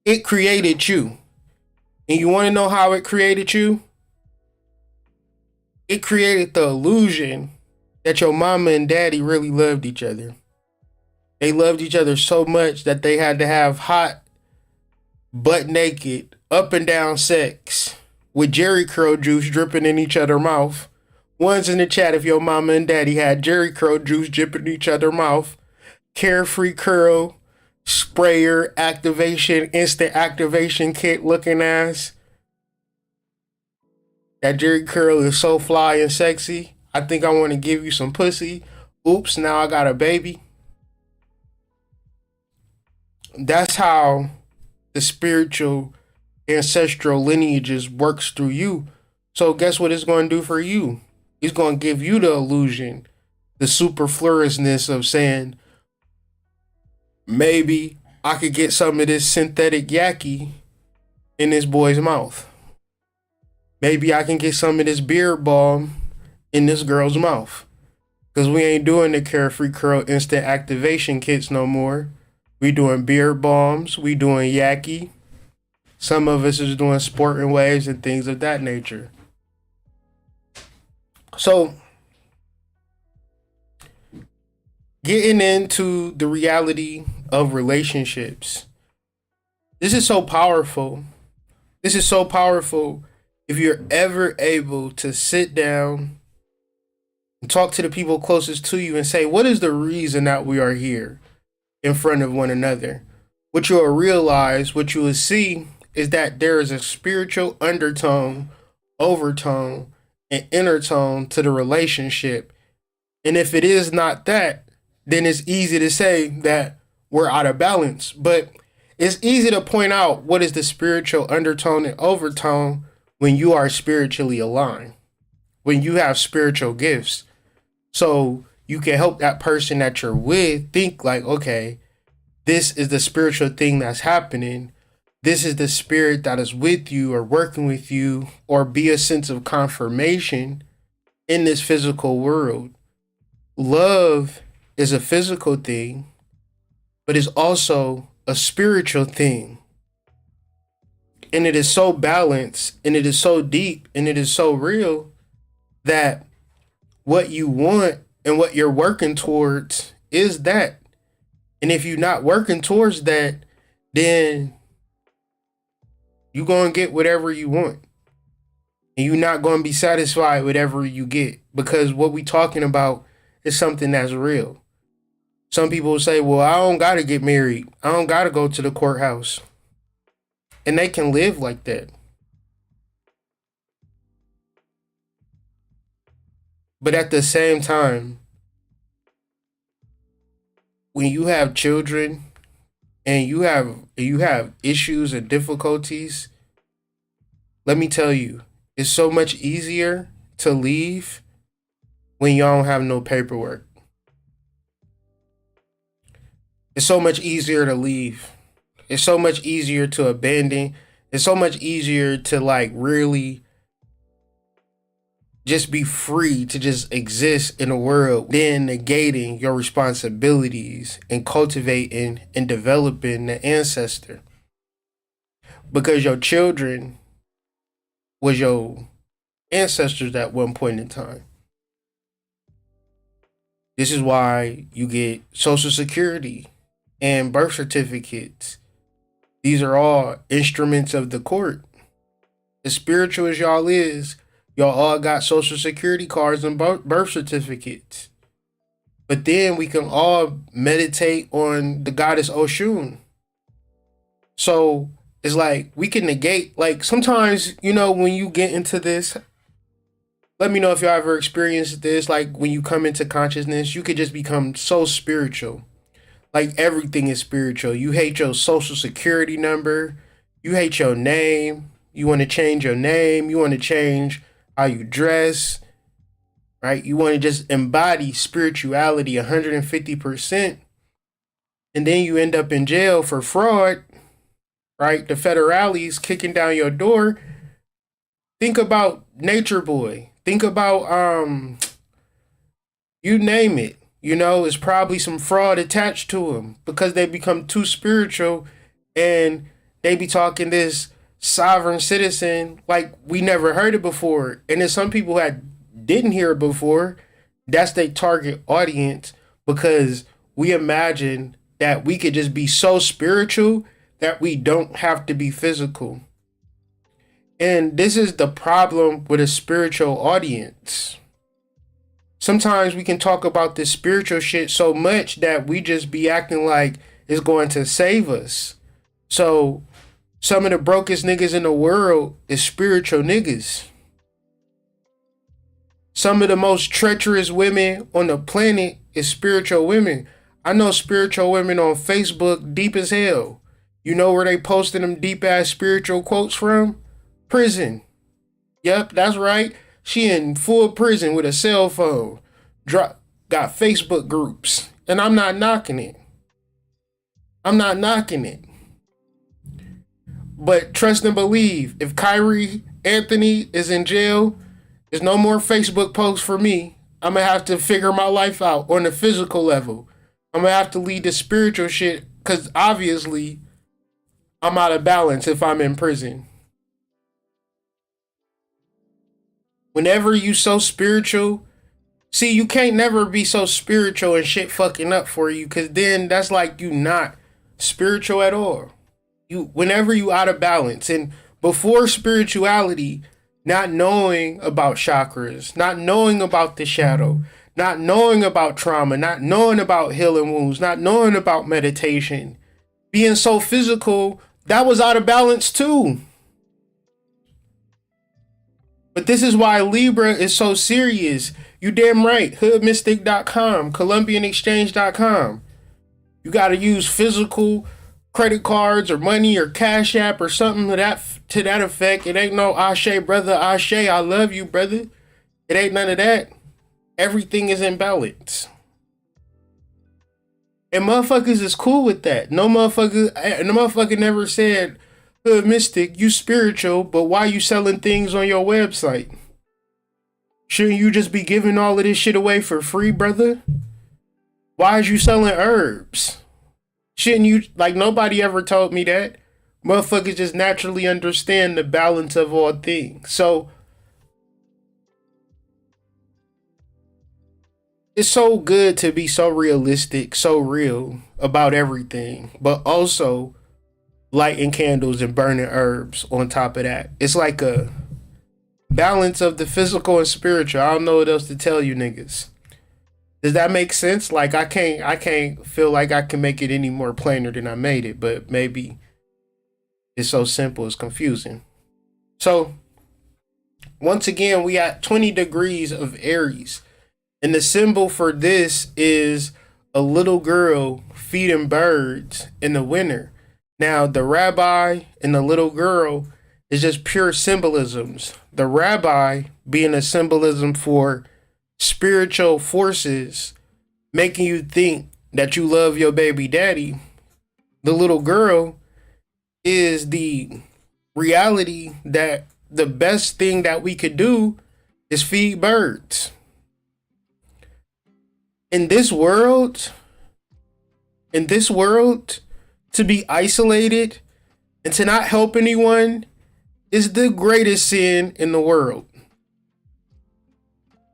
it created you. And you want to know how it created you? It created the illusion that your mama and daddy really loved each other. They loved each other so much that they had to have hot, butt naked, up and down sex with Jerry curl juice dripping in each other's mouth. One's in the chat if your mama and daddy had Jerry curl juice dripping in each other's mouth. Carefree curl, sprayer, activation, instant activation kit looking ass. That Jerry curl is so fly and sexy. I think I want to give you some pussy. Oops, now I got a baby. That's how the spiritual ancestral lineages works through you. So guess what it's going to do for you? It's going to give you the illusion, the superfluousness of saying, maybe I could get some of this synthetic yaki in this boy's mouth. Maybe I can get some of this beard balm in this girl's mouth. Because we ain't doing the Carefree Curl instant activation kits no more. We doing beard balms. We doing yaki. Some of us is doing sporting waves and things of that nature. So, getting into the reality of relationships. This is so powerful. This is so powerful if you're ever able to sit down and talk to the people closest to you and say, what is the reason that we are here in front of one another? What you'll realize, what you will see is that there is a spiritual undertone, overtone, and intertone to the relationship. And if it is not that, then it's easy to say that we're out of balance. But it's easy to point out what is the spiritual undertone and overtone when you are spiritually aligned, when you have spiritual gifts. So you can help that person that you're with think like, okay, this is the spiritual thing that's happening. This is the spirit that is with you or working with you, or be a sense of confirmation in this physical world. Love is a physical thing, but it's also a spiritual thing. And it is so balanced, and it is so deep, and it is so real that what you want and what you're working towards is that. And if you're not working towards that, then you're going to get whatever you want. And you're not going to be satisfied with whatever you get, because what we're talking about is something that's real. Some people say, well, I don't got to get married. I don't got to go to the courthouse. And they can live like that. But at the same time, when you have children and you have issues and difficulties, let me tell you, it's so much easier to leave when you don't have no paperwork. It's so much easier to leave. It's so much easier to abandon. It's so much easier to like really just be free to just exist in the world than negating your responsibilities and cultivating and developing the ancestor. Because your children was your ancestors at one point in time. This is why you get Social Security and birth certificates. These are all instruments of the court. As spiritual as y'all is, y'all all got Social Security cards and birth certificates. But then we can all meditate on the goddess Oshun. So it's like we can negate, like sometimes, you know, when you get into this, let me know if y'all ever experienced this, like when you come into consciousness, you could just become so spiritual. Like everything is spiritual. You hate your Social Security number. You hate your name. You want to change your name. You want to change how you dress. right? You want to just embody spirituality 150%, and then you end up in jail for fraud, right? The federales kicking down your door. Think about Nature Boy. Think about you name it. You know, it's probably some fraud attached to them because they become too spiritual, and they be talking this sovereign citizen like we never heard it before. And then some people that didn't hear it before, that's their target audience, because we imagine that we could just be so spiritual that we don't have to be physical. And this is the problem with a spiritual audience. Sometimes we can talk about this spiritual shit so much that we just be acting like it's going to save us. So some of the brokest niggas in the world is spiritual niggas. Some of the most treacherous women on the planet is spiritual women. I know spiritual women on Facebook deep as hell. You know where they posting them deep ass spiritual quotes from? Prison. Yep, that's right. She in full prison with a cell phone. Got Facebook groups. And I'm not knocking it. I'm not knocking it. But trust and believe, if Kyrie Anthony is in jail, there's no more Facebook posts for me. I'm going to have to figure my life out on the physical level. I'm going to have to lead the spiritual shit, because obviously I'm out of balance if I'm in prison. Whenever you so spiritual, see, you can't never be so spiritual and shit fucking up for you, because then that's like you not spiritual at all. Whenever you out of balance, and before spirituality, not knowing about chakras, not knowing about the shadow, not knowing about trauma, not knowing about healing wounds, not knowing about meditation, being so physical, that was out of balance too. But this is why Libra is so serious. You damn right. Hoodmystic.com, ColumbianExchange.com. You got to use physical credit cards or money or Cash App or something to that effect. It ain't no Ashe, brother. Ashe, I love you, brother. It ain't none of that. Everything is in balance. And motherfuckers is cool with that. No motherfucker never said, Hood Mystic, you spiritual, but why you selling things on your website? Shouldn't you just be giving all of this shit away for free, brother? Why is you selling herbs? Shouldn't you, like, nobody ever told me that. Motherfuckers just naturally understand the balance of all things. So it's so good to be so realistic, so real about everything, but also lighting candles and burning herbs on top of that. It's like a balance of the physical and spiritual. I don't know what else to tell you niggas. Does that make sense? Like, I can't feel like I can make it any more plainer than I made it, but maybe it's so simple it's confusing. So once again, we at 20 degrees of Aries, and the symbol for this is a little girl feeding birds in the winter. Now, the rabbi and the little girl is just pure symbolisms. The rabbi being a symbolism for spiritual forces, making you think that you love your baby daddy. The little girl is the reality that the best thing that we could do is feed birds. In this world, to be isolated and to not help anyone is the greatest sin in the world.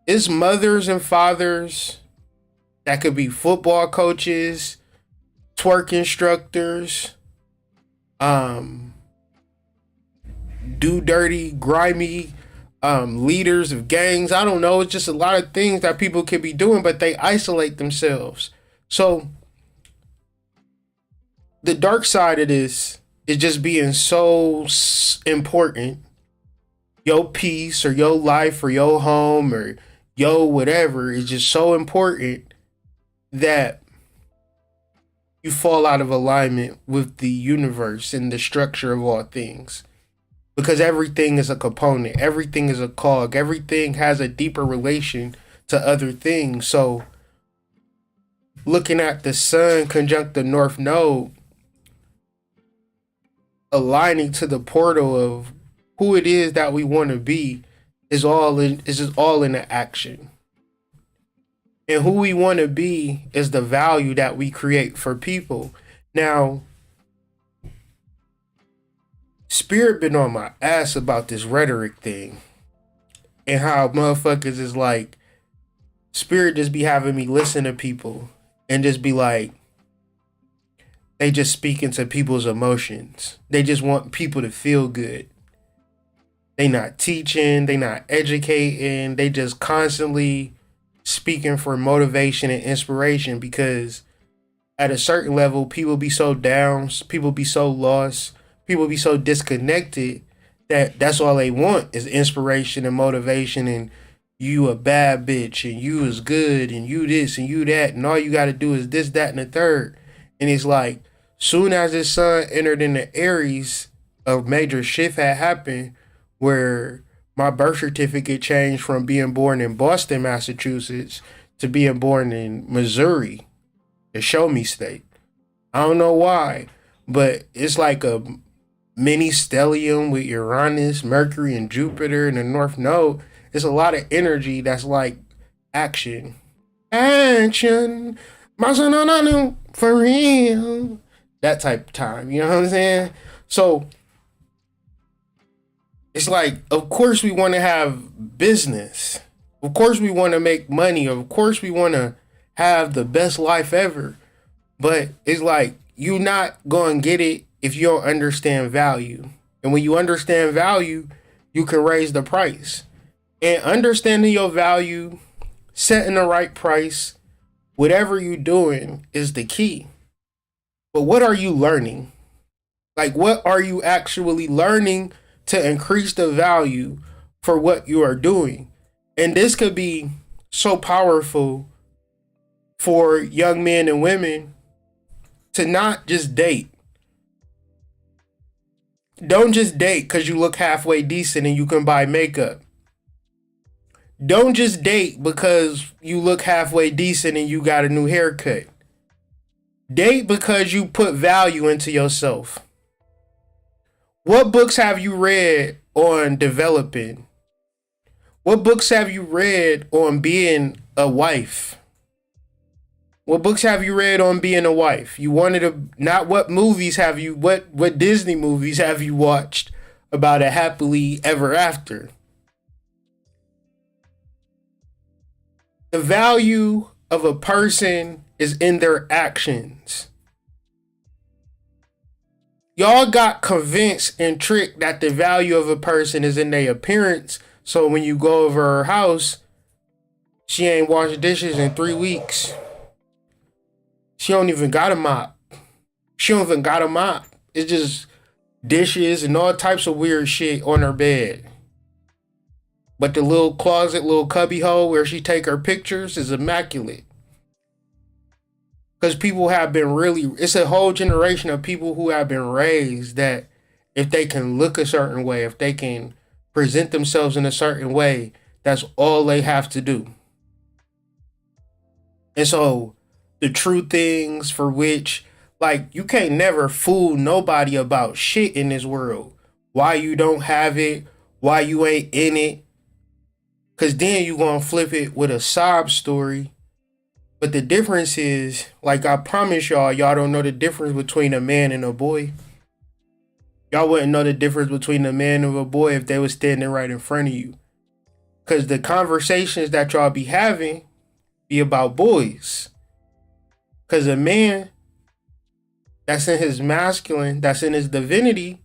It's mothers and fathers that could be football coaches, twerk instructors, do dirty, grimy leaders of gangs. I don't know. It's just a lot of things that people could be doing, but they isolate themselves. So the dark side of this is just being so important. Your peace or your life or your home or your whatever is just so important that you fall out of alignment with the universe and the structure of all things. Because everything is a component. Everything is a cog. Everything has a deeper relation to other things. So looking at the sun conjunct the north node, aligning to the portal of who it is that we want to be, is just all in the action. And who we want to be is the value that we create for people. Now, Spirit been on my ass about this rhetoric thing and how motherfuckers is like, Spirit just be having me listen to people and just be like, they just speaking to people's emotions. They just want people to feel good. They not teaching, they not educating, they just constantly speaking for motivation and inspiration, because at a certain level, people be so down, people be so lost, people be so disconnected that that's all they want is inspiration and motivation, and you a bad bitch and you is good and you this and you that and all you got to do is this, that, and the third. And it's like, soon as this sun entered into Aries, a major shift had happened where my birth certificate changed from being born in Boston, Massachusetts to being born in Missouri, the show me state. I don't know why, but it's like a mini stellium with Uranus, Mercury, and Jupiter in the North Node. It's a lot of energy that's like action. Action. For real. That type of time. You know what I'm saying? So it's like, of course we want to have business. Of course we want to make money. Of course we want to have the best life ever. But it's like, you're not going to get it if you don't understand value. And when you understand value, you can raise the price. And understanding your value, setting the right price, whatever you're doing is the key. But what are you learning? Like, what are you actually learning to increase the value for what you are doing? And this could be so powerful for young men and women to not just date. Don't just date because you look halfway decent and you can buy makeup. Don't just date because you look halfway decent and you got a new haircut. Date because you put value into yourself. What books have you read on developing? What books have you read on being a wife? What books have you read on being a wife? You wanted to, not what movies have you, what Disney movies have you watched about a happily ever after? The value of a person is in their actions. Y'all got convinced and tricked that the value of a person is in their appearance. So when you go over her house, she ain't washed dishes in 3 weeks. She don't even got a mop. It's just dishes and all types of weird shit on her bed. But the little closet, little cubby hole where she take her pictures is immaculate. Because people have been it's a whole generation of people who have been raised that if they can look a certain way, if they can present themselves in a certain way, that's all they have to do. And so the true things for which, like, you can't never fool nobody about shit in this world. Why you don't have it, why you ain't in it. Because then you gonna flip it with a sob story. But the difference is, like I promise y'all don't know the difference between a man and a boy. Y'all wouldn't know the difference between a man and a boy if they was standing right in front of you. Because the conversations that y'all be having be about boys. Because a man that's in his masculine, that's in his divinity,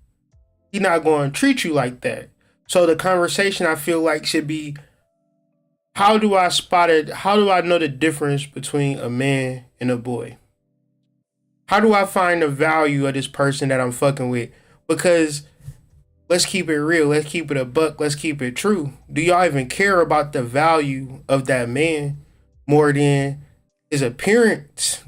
he not going to treat you like that. So the conversation, I feel like, should be, how do I know the difference between a man and a boy? How do I find the value of this person that I'm fucking with? Because let's keep it real. Let's keep it a buck. Let's keep it true. Do y'all even care about the value of that man more than his appearance?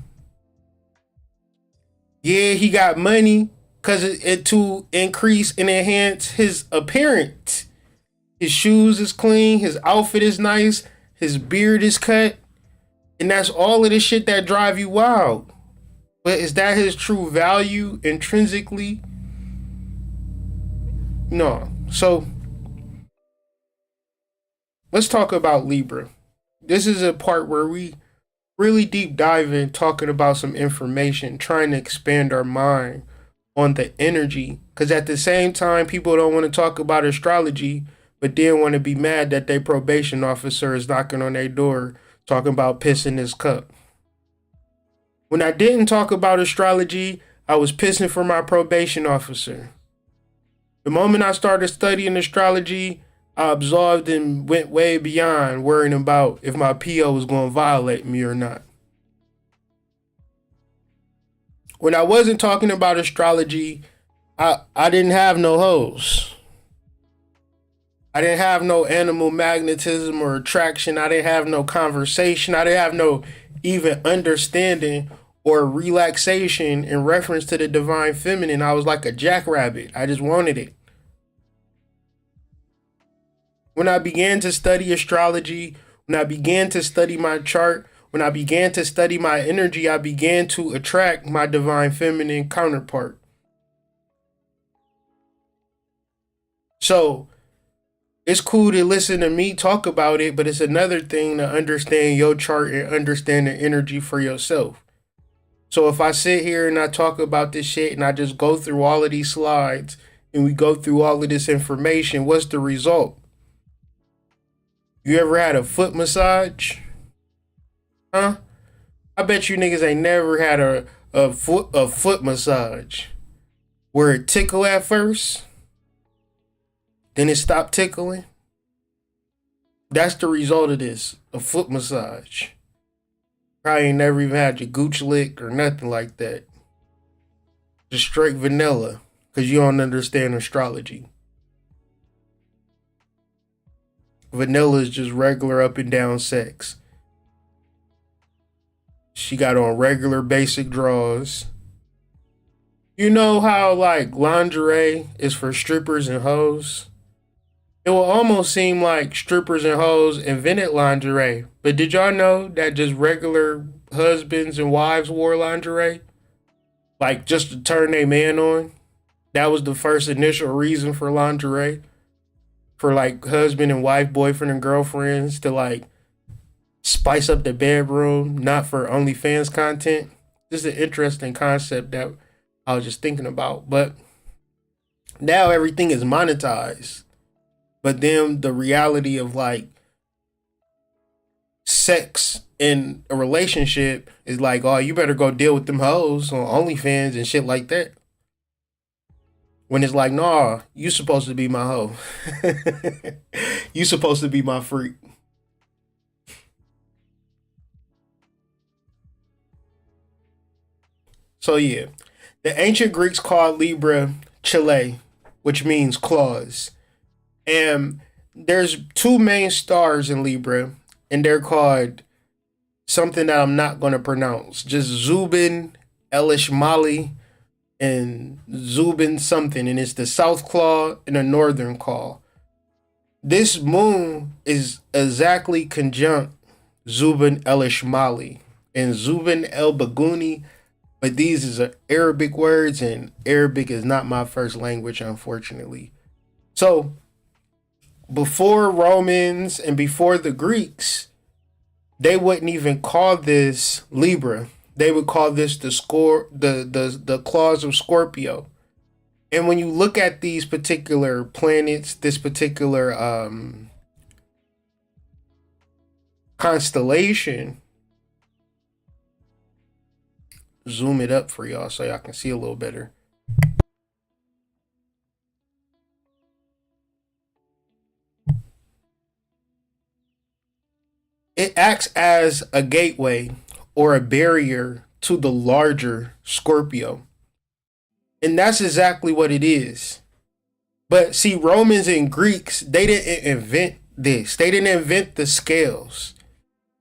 Yeah, he got money because it to increase and enhance his appearance. His shoes is clean. His outfit is nice. his beard is cut, and that's all of the shit that drive you wild. But is that his true value intrinsically? No. So let's talk about Libra. This is a part where we really deep dive in, talking about some information, trying to expand our mind on the energy. Because at the same time, people don't want to talk about astrology, but then want to be mad that their probation officer is knocking on their door talking about pissing his cup. When I didn't talk about astrology, I was pissing for my probation officer. The moment I started studying astrology, I absolved and went way beyond worrying about if my PO was going to violate me or not. When I wasn't talking about astrology, I didn't have no hoes. I didn't have no animal magnetism or attraction. I didn't have no conversation. I didn't have no even understanding or relaxation in reference to the divine feminine. I was like a jackrabbit. I just wanted it. When I began to study astrology, when I began to study my chart, when I began to study my energy, I began to attract my divine feminine counterpart. So it's cool to listen to me talk about it, but it's another thing to understand your chart and understand the energy for yourself. So if I sit here and I talk about this shit and I just go through all of these slides and we go through all of this information, what's the result? You ever had a foot massage? Huh? I bet you niggas ain't never had a foot massage where it tickle at first, then it stopped tickling. That's the result of this, a foot massage. Probably ain't never even had your gooch licked or nothing like that. Just straight vanilla, because you don't understand astrology. Vanilla is just regular up and down sex. She got on regular basic drawers. You know how like lingerie is for strippers and hoes? It will almost seem like strippers and hoes invented lingerie. But did y'all know that just regular husbands and wives wore lingerie? Like just to turn their man on? That was the first initial reason for lingerie. For like husband and wife, boyfriend and girlfriends to like spice up the bedroom, not for OnlyFans content. This is an interesting concept that I was just thinking about. But now everything is monetized. But then the reality of like sex in a relationship is like, oh, you better go deal with them hoes on OnlyFans and shit like that. When it's like, nah, you supposed to be my hoe. You supposed to be my freak. So yeah, the ancient Greeks called Libra Chile, which means claws. And there's two main stars in Libra, and they're called something that I'm not going to pronounce. Just Zubin, Elishmali, and Zubin something, and it's the South Claw and the Northern Claw. This moon is exactly conjunct Zubin El Ishmali and Zubin El Baguni, but these is Arabic words, and Arabic is not my first language, unfortunately. So before Romans and before the Greeks, they wouldn't even call this Libra. They would call this the claws of Scorpio. And when you look at these particular planets, this particular constellation, zoom it up for y'all so y'all can see a little better. It acts as a gateway or a barrier to the larger Scorpio. And that's exactly what it is. But see, Romans and Greeks, they didn't invent this. They didn't invent the scales.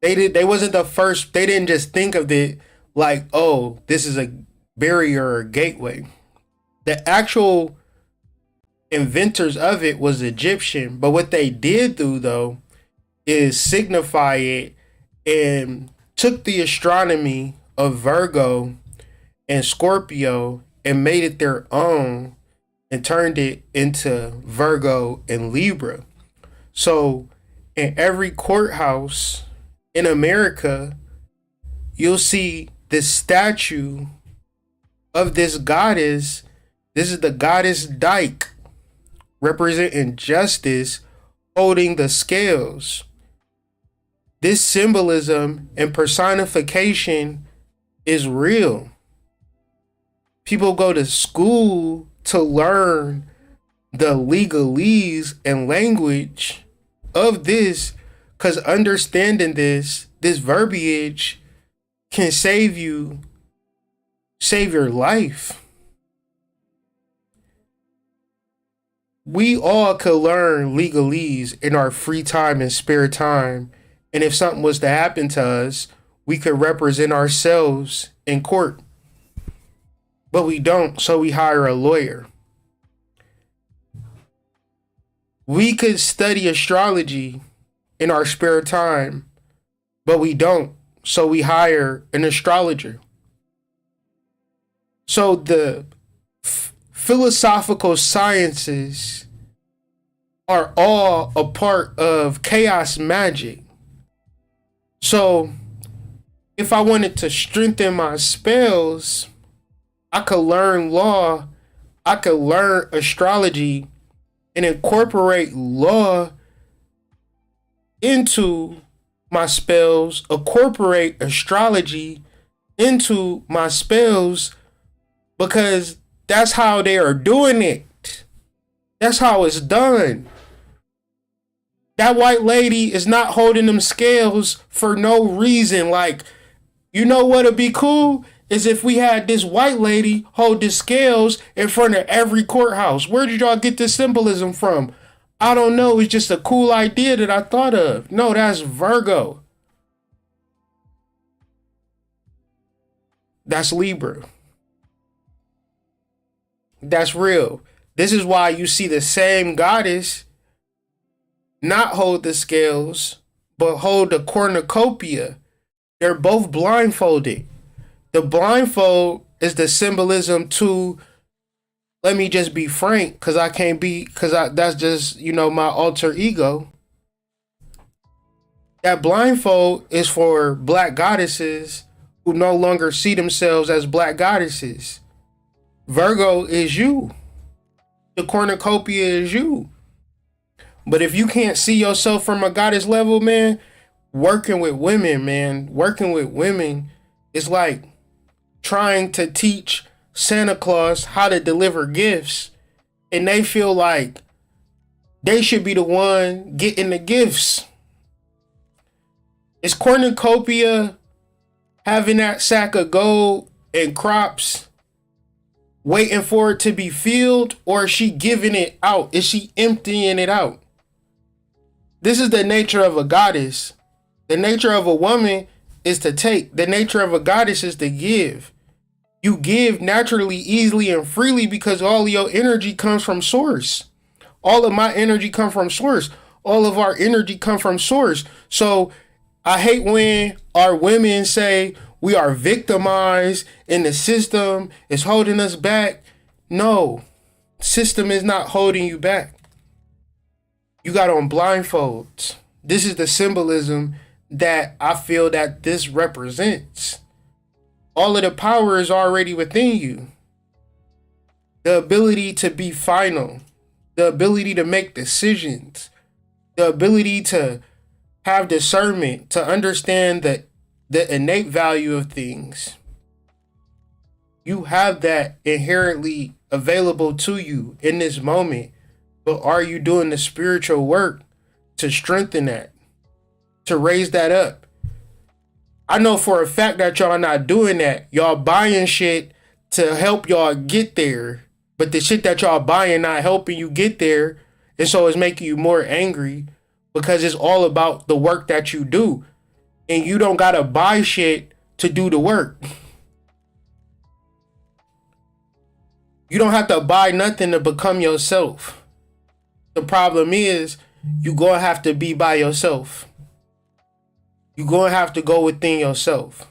They wasn't the first. They didn't just think of it like, oh, this is a barrier or a gateway. The actual inventors of it was Egyptian. But what they did do though is signify it and took the astronomy of Virgo and Scorpio and made it their own and turned it into Virgo and Libra. So in every courthouse in America, you'll see this statue of this goddess. This is the goddess Dyke, representing justice, holding the scales. This symbolism and personification is real. People go to school to learn the legalese and language of this, because understanding this verbiage can save your life. We all could learn legalese in our free time and spare time. And if something was to happen to us, we could represent ourselves in court. But we don't, so we hire a lawyer. We could study astrology in our spare time, but we don't, so we hire an astrologer. So the philosophical sciences are all a part of chaos magic. So if I wanted to strengthen my spells, I could learn law, I could learn astrology and incorporate law into my spells, incorporate astrology into my spells, because that's how they are doing it. That's how it's done. That white lady is not holding them scales for no reason. Like, you know what'd be cool? Is if we had this white lady hold the scales in front of every courthouse. Where did y'all get this symbolism from? I don't know. It's just a cool idea that I thought of. No, that's Virgo. That's Libra. That's real. This is why you see the same goddess not hold the scales, but hold the cornucopia. They're both blindfolded. The blindfold is the symbolism to, let me just be frank, because I can't be, because that's just, my alter ego. That blindfold is for black goddesses who no longer see themselves as black goddesses. Virgo is you. The cornucopia is you. But if you can't see yourself from a goddess level, man, working with women is like trying to teach Santa Claus how to deliver gifts, and they feel like they should be the one getting the gifts. Is cornucopia having that sack of gold and crops waiting for it to be filled, or is she giving it out? Is she emptying it out? This is the nature of a goddess. The nature of a woman is to take. The nature of a goddess is to give. You give naturally, easily, and freely because all of your energy comes from source. All of my energy comes from source. All of our energy comes from source. So I hate when our women say we are victimized and the system is holding us back. No, system is not holding you back. You got on blindfolds. This is the symbolism that I feel that this represents. All of the power is already within you. The ability to be final, the ability to make decisions, the ability to have discernment, to understand the innate value of things. You have that inherently available to you in this moment. But are you doing the spiritual work to strengthen that, to raise that up? I know for a fact that y'all not doing that. Y'all buying shit to help y'all get there, but the shit that y'all buying not helping you get there, and so it's making you more angry because it's all about the work that you do, and you don't gotta buy shit to do the work. You don't have to buy nothing to become yourself. The problem is you gonna have to be by yourself. You're going to have to go within yourself.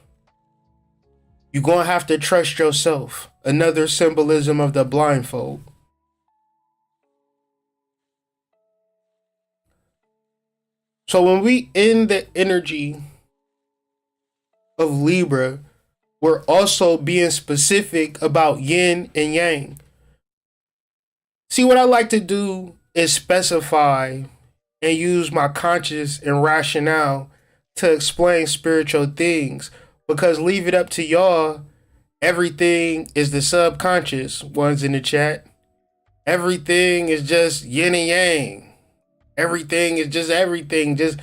You're going to have to trust yourself. Another symbolism of the blindfold. So when we in the energy of Libra, we're also being specific about yin and yang. See, what I like to do is specify and use my conscious and rationale to explain spiritual things, because leave it up to y'all, everything is the subconscious. Ones in the chat. Everything is just yin and yang. Everything is just everything. Just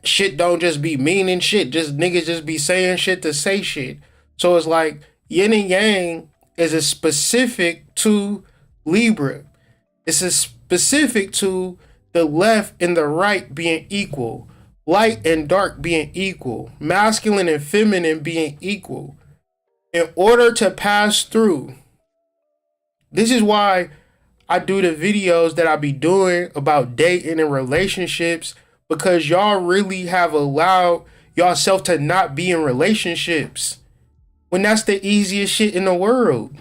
shit don't just be meaning shit. Just niggas just be saying shit to say shit. So it's like yin and yang is a specific to Libra. It's a specific to the left and the right being equal. Light and dark being equal. Masculine and feminine being equal. In order to pass through. This is why I do the videos that I be doing about dating and relationships, because y'all really have allowed yourself to not be in relationships when that's the easiest shit in the world.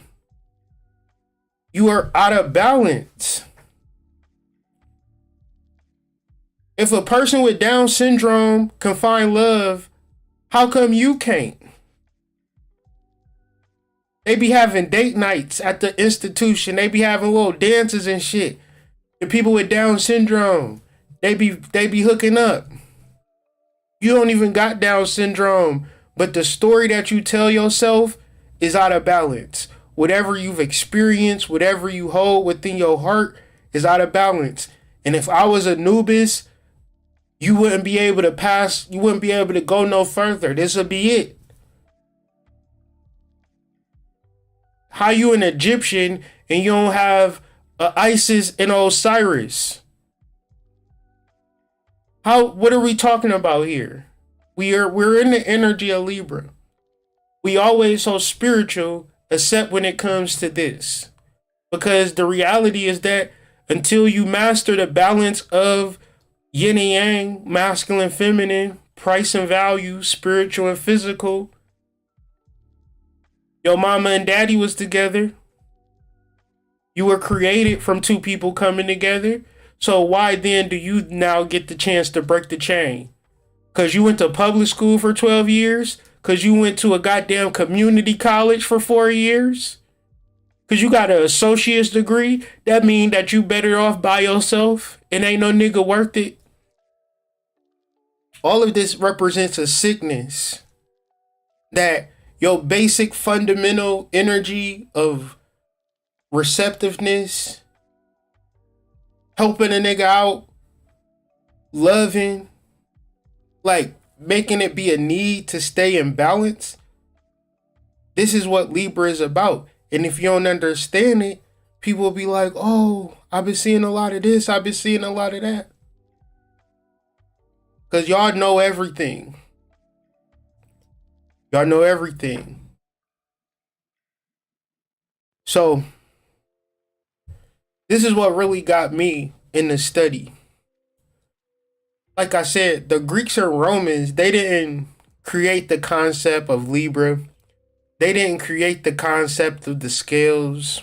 You are out of balance. If a person with Down syndrome can find love, how come you can't? They be having date nights at the institution. They be having little dances and shit. The people with Down syndrome, they be hooking up. You don't even got Down syndrome, but the story that you tell yourself is out of balance. Whatever you've experienced, whatever you hold within your heart is out of balance. And if I was Anubis, you wouldn't be able to pass, you wouldn't be able to go no further. This would be it. How you an Egyptian and you don't have Isis and Osiris? What are we talking about here? We're in the energy of Libra. We always so spiritual, except when it comes to this. Because the reality is that until you master the balance of yin and yang, masculine, feminine, price and value, spiritual and physical. Your mama and daddy was together. You were created from two people coming together. So why then do you now get the chance to break the chain? Because you went to public school for 12 years? Because you went to a goddamn community college for 4 years? Because you got an associate's degree? That mean that you better off by yourself and ain't no nigga worth it? All of this represents a sickness that your basic fundamental energy of receptiveness, helping a nigga out, loving, like making it be a need to stay in balance. This is what Libra is about. And if you don't understand it, people will be like, oh, I've been seeing a lot of this. I've been seeing a lot of that. Because y'all know everything. Y'all know everything. So, this is what really got me in the study. Like I said, the Greeks and Romans, they didn't create the concept of Libra. They didn't create the concept of the scales.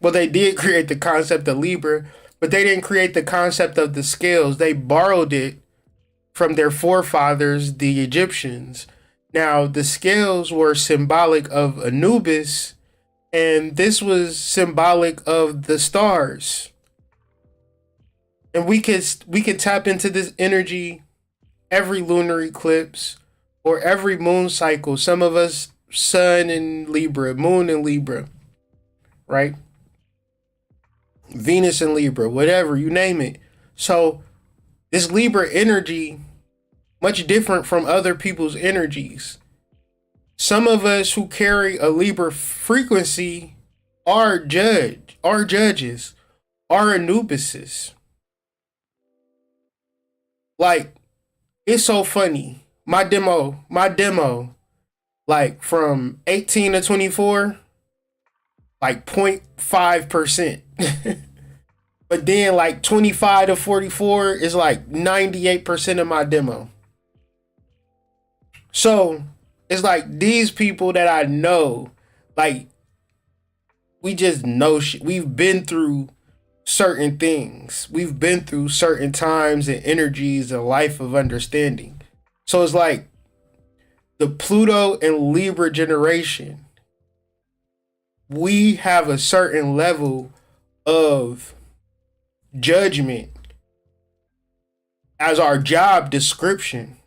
Well, they did create the concept of Libra, but they didn't create the concept of the scales. They borrowed it from their forefathers, the Egyptians. Now, the scales were symbolic of Anubis, and this was symbolic of the stars. And we could tap into this energy every lunar eclipse or every moon cycle. Some of us, sun in Libra, moon in Libra, right? Venus in Libra, whatever, you name it. So this Libra energy, much different from other people's energies. Some of us who carry a Libra frequency are judges, are Anubises. Like, it's so funny. My demo, like from 18 to 24, like 0.5%. But then like 25 to 44 is like 98% of my demo. So it's like these people that I know, like we just know shit. We've been through certain things. We've been through certain times and energies and life of understanding. So it's like the Pluto and Libra generation, we have a certain level of judgment as our job description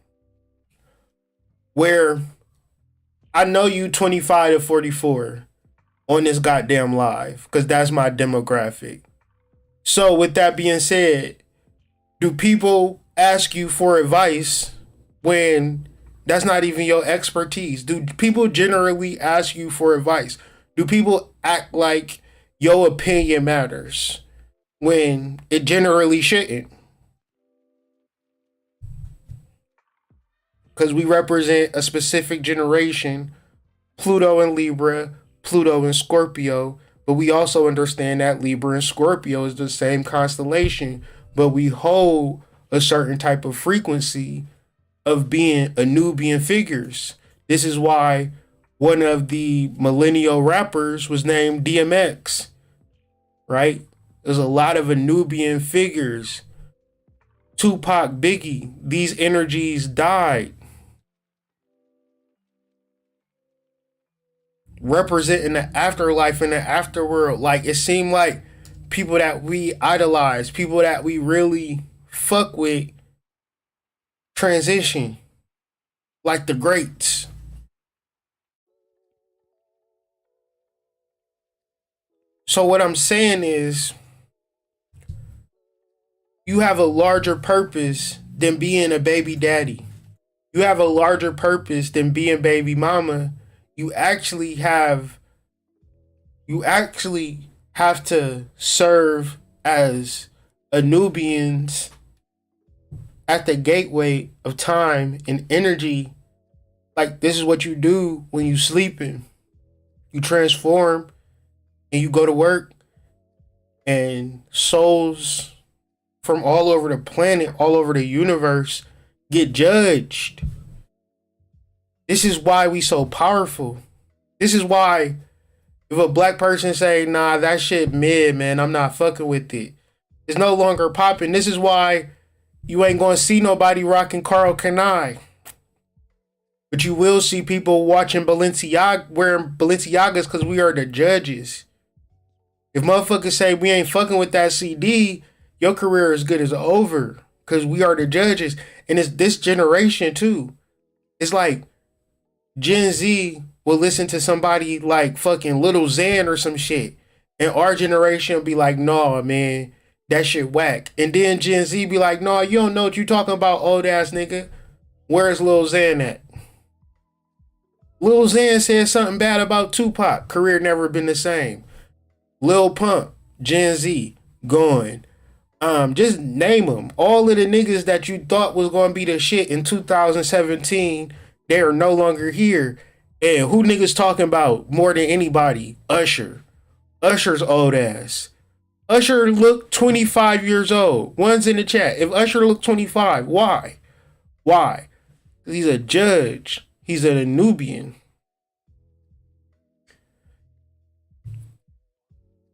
where I know you 25 to 44 on this goddamn live because that's my demographic. So with that being said, do people ask you for advice when that's not even your expertise? Do people generally ask you for advice? Do people act like your opinion matters when it generally shouldn't? Because we represent a specific generation, Pluto and Libra, Pluto and Scorpio, but we also understand that Libra and Scorpio is the same constellation, but we hold a certain type of frequency of being Nubian figures. This is why one of the millennial rappers was named DMX, right? There's a lot of Nubian figures. Tupac, Biggie, these energies died. Representing the afterlife and the afterworld. Like it seemed like people that we idolize, people that we really fuck with, transition like the greats. So what I'm saying is you have a larger purpose than being a baby daddy. You have a larger purpose than being baby mama. You actually have to serve as a Nubians at the gateway of time and energy. Like this is what you do when you sleeping. You transform and you go to work, and souls from all over the planet, all over the universe get judged. This is why we so powerful. This is why if a black person say, nah, that shit mid, man, I'm not fucking with it, it's no longer popping. This is why you ain't gonna see nobody rocking Carl Kanai. But you will see people watching Balenciaga, wearing Balenciagas because we are the judges. If motherfuckers say we ain't fucking with that CD, your career is good as over because we are the judges. And it's this generation too. It's like Gen Z will listen to somebody like fucking Little Xan or some shit. And our generation will be like, nah, man, that shit whack. And then Gen Z be like, nah, you don't know what you talking about, old ass nigga. Where's Lil Xan at? Lil Xan said something bad about Tupac. Career never been the same. Lil Pump, Gen Z, going. Just name them. All of the niggas that you thought was going to be the shit in 2017, they are no longer here. And who niggas talking about more than anybody? Usher. Usher's old ass. Usher looked 25 years old. One's in the chat. If Usher looked 25, why? Why? He's a judge. He's a Nubian.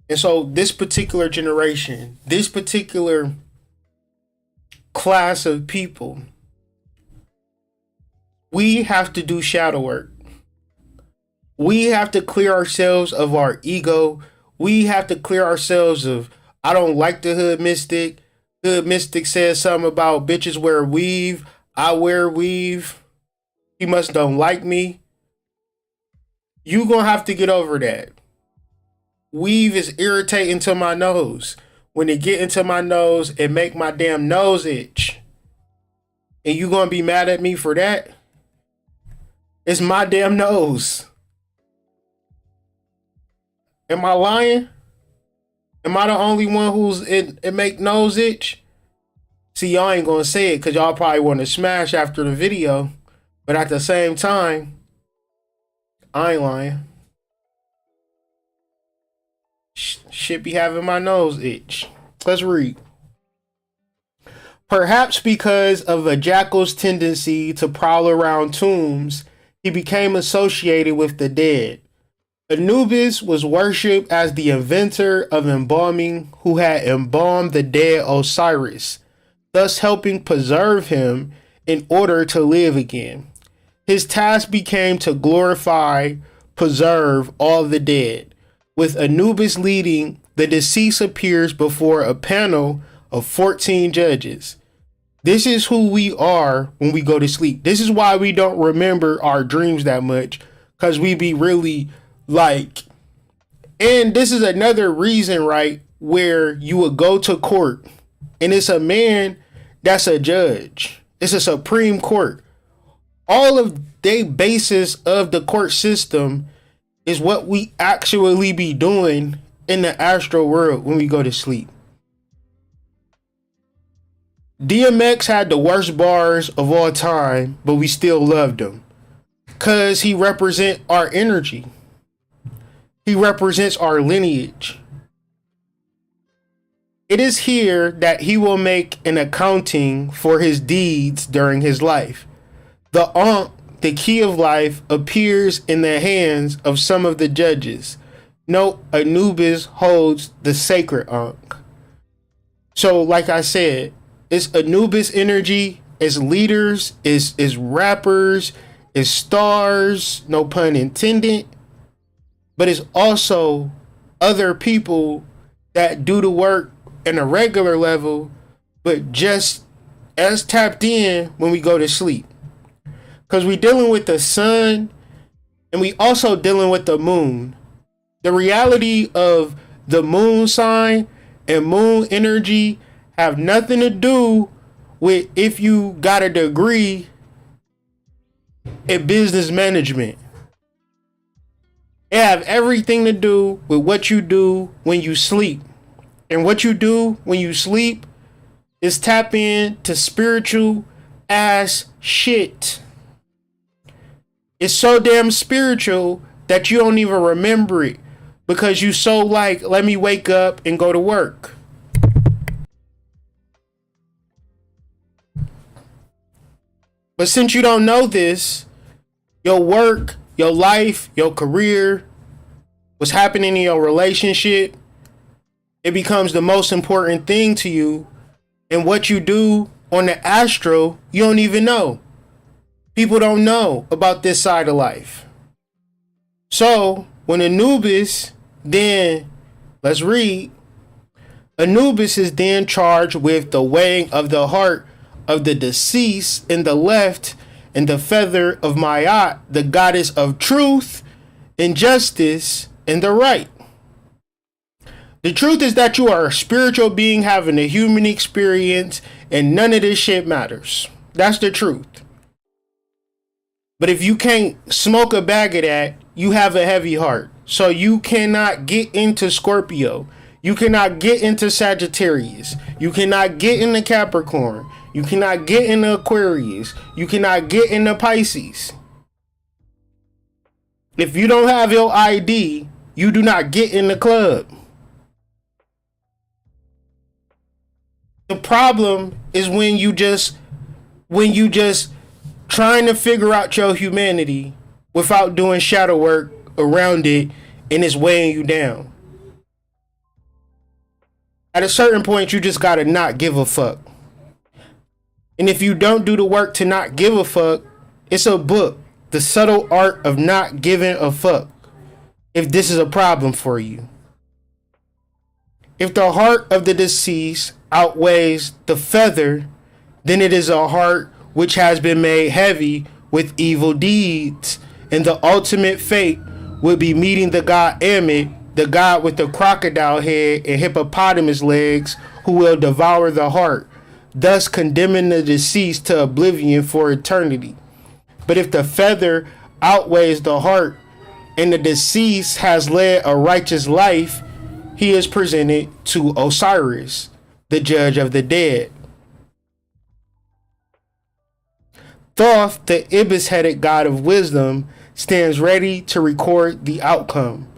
And so this particular generation, this particular class of people, we have to do shadow work. We have to clear ourselves of our ego. We have to clear ourselves of, I don't like the hood mystic. Hood mystic says something about bitches wear weave. I wear weave. He must don't like me. You gonna have to get over that. Weave is irritating to my nose. When it get into my nose, it make my damn nose itch. And you gonna be mad at me for that? It's my damn nose. Am I lying? Am I the only one who's it make nose itch? See, y'all ain't gonna say it because y'all probably want to smash after the video. But at the same time, I ain't lying. Shit be having my nose itch. Let's read. Perhaps because of a jackal's tendency to prowl around tombs, he became associated with the dead. Anubis was worshipped as the inventor of embalming who had embalmed the dead Osiris, thus helping preserve him in order to live again. His task became to glorify, preserve all the dead. With Anubis leading, the deceased appears before a panel of 14 judges. This is who we are when we go to sleep. This is why we don't remember our dreams that much, because we be really like, and this is another reason, right, where you would go to court and it's a man that's a judge. It's a Supreme Court. All of the basis of the court system is what we actually be doing in the astral world when we go to sleep. DMX had the worst bars of all time, but we still loved him because he represents our energy. He represents our lineage. It is here that he will make an accounting for his deeds during his life. The Ankh, the key of life, appears in the hands of some of the judges. Note, Anubis holds the sacred Ankh. So, like I said, it's Anubis energy, it's leaders, it's rappers, it's stars, no pun intended. But it's also other people that do the work in a regular level, but just as tapped in when we go to sleep. Because we're dealing with the sun and we also dealing with the moon. The reality of the moon sign and moon energy have nothing to do with if you got a degree in business management. It have everything to do with what you do when you sleep. And what you do when you sleep is tap in to spiritual ass shit. It's so damn spiritual that you don't even remember it because you so like, let me wake up and go to work. But since you don't know this, your work, your life, your career, what's happening in your relationship, it becomes the most important thing to you. And what you do on the astral, you don't even know. People don't know about this side of life. So when Anubis, then let's read. Anubis is then charged with the weighing of the heart of the deceased in the left, and the feather of Ma'at, the goddess of truth and justice, in the right. The truth is that you are a spiritual being having a human experience, and none of this shit matters. That's the truth. But if you can't smoke a bag of that, you have a heavy heart. So you cannot get into Scorpio. You cannot get into Sagittarius. You cannot get into Capricorn. You cannot get into Aquarius. You cannot get into Pisces. If you don't have your ID, you do not get in the club. The problem is when you just trying to figure out your humanity without doing shadow work around it, and it's weighing you down. At a certain point, you just gotta not give a fuck. And if you don't do the work to not give a fuck, it's a book, The Subtle Art of Not Giving a Fuck, if this is a problem for you. If the heart of the deceased outweighs the feather, then it is a heart which has been made heavy with evil deeds, and the ultimate fate would be meeting the god Ammit, the god with the crocodile head and hippopotamus legs, who will devour the heart, thus condemning the deceased to oblivion for eternity. But if the feather outweighs the heart and the deceased has led a righteous life, he is presented to Osiris, the judge of the dead. Thoth, the ibis-headed god of wisdom, stands ready to record the outcome.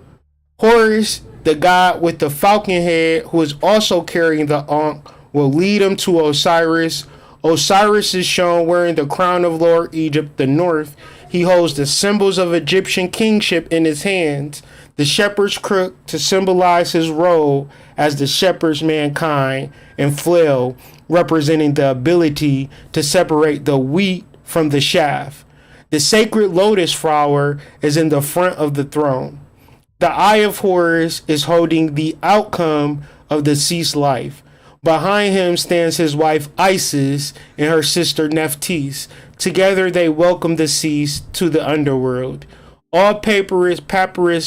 Horus, the god with the falcon head, who is also carrying the Ankh, will lead him to Osiris. Osiris is shown wearing the crown of Lord Egypt, the north. He holds the symbols of Egyptian kingship in his hands, the shepherd's crook to symbolize his role as the shepherd's mankind, and flail representing the ability to separate the wheat from the chaff. The sacred lotus flower is in the front of the throne. The Eye of Horus is holding the outcome of the deceased life. Behind him stands his wife Isis and her sister Nephthys. Together they welcome the deceased to the underworld. All papyrus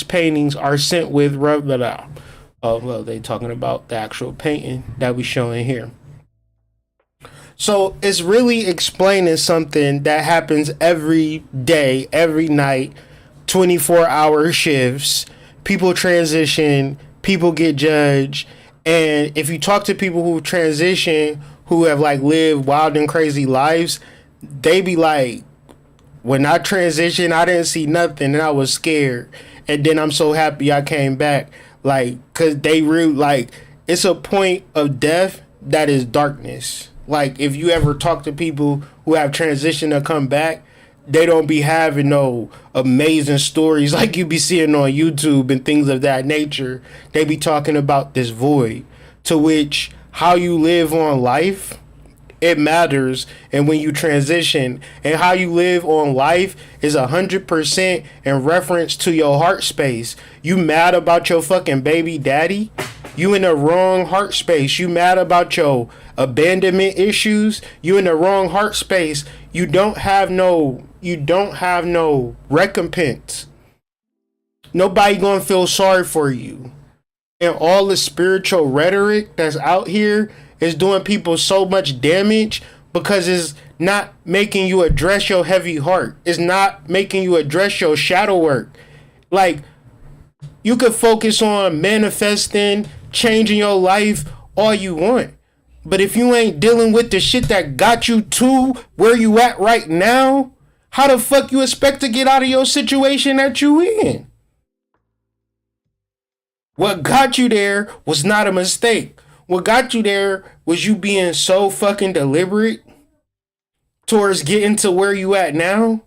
paintings are sent with Rabbalah. Oh, well, they talking about the actual painting that we showing here. So it's really explaining something that happens every day, every night, 24-hour shifts. People transition, people get judged. And if you talk to people who transition, who have like lived wild and crazy lives, they be like, when I transitioned, I didn't see nothing and I was scared. And then I'm so happy I came back. Like, cause they really like, it's a point of death that is darkness. Like, if you ever talk to people who have transitioned to come back, they don't be having no amazing stories like you be seeing on YouTube and things of that nature. They be talking about this void, to which how you live on life, it matters. And when you transition, and how you live on life is 100% in reference to your heart space. You mad about your fucking baby daddy? You in the wrong heart space. You mad about your abandonment issues? You in the wrong heart space. You don't have no recompense. Nobody gonna feel sorry for you. And all the spiritual rhetoric that's out here is doing people so much damage because it's not making you address your heavy heart. It's not making you address your shadow work. Like, you could focus on manifesting, changing your life all you want. But if you ain't dealing with the shit that got you to where you at right now, how the fuck you expect to get out of your situation that you in? What got you there was not a mistake. What got you there was you being so fucking deliberate towards getting to where you at now,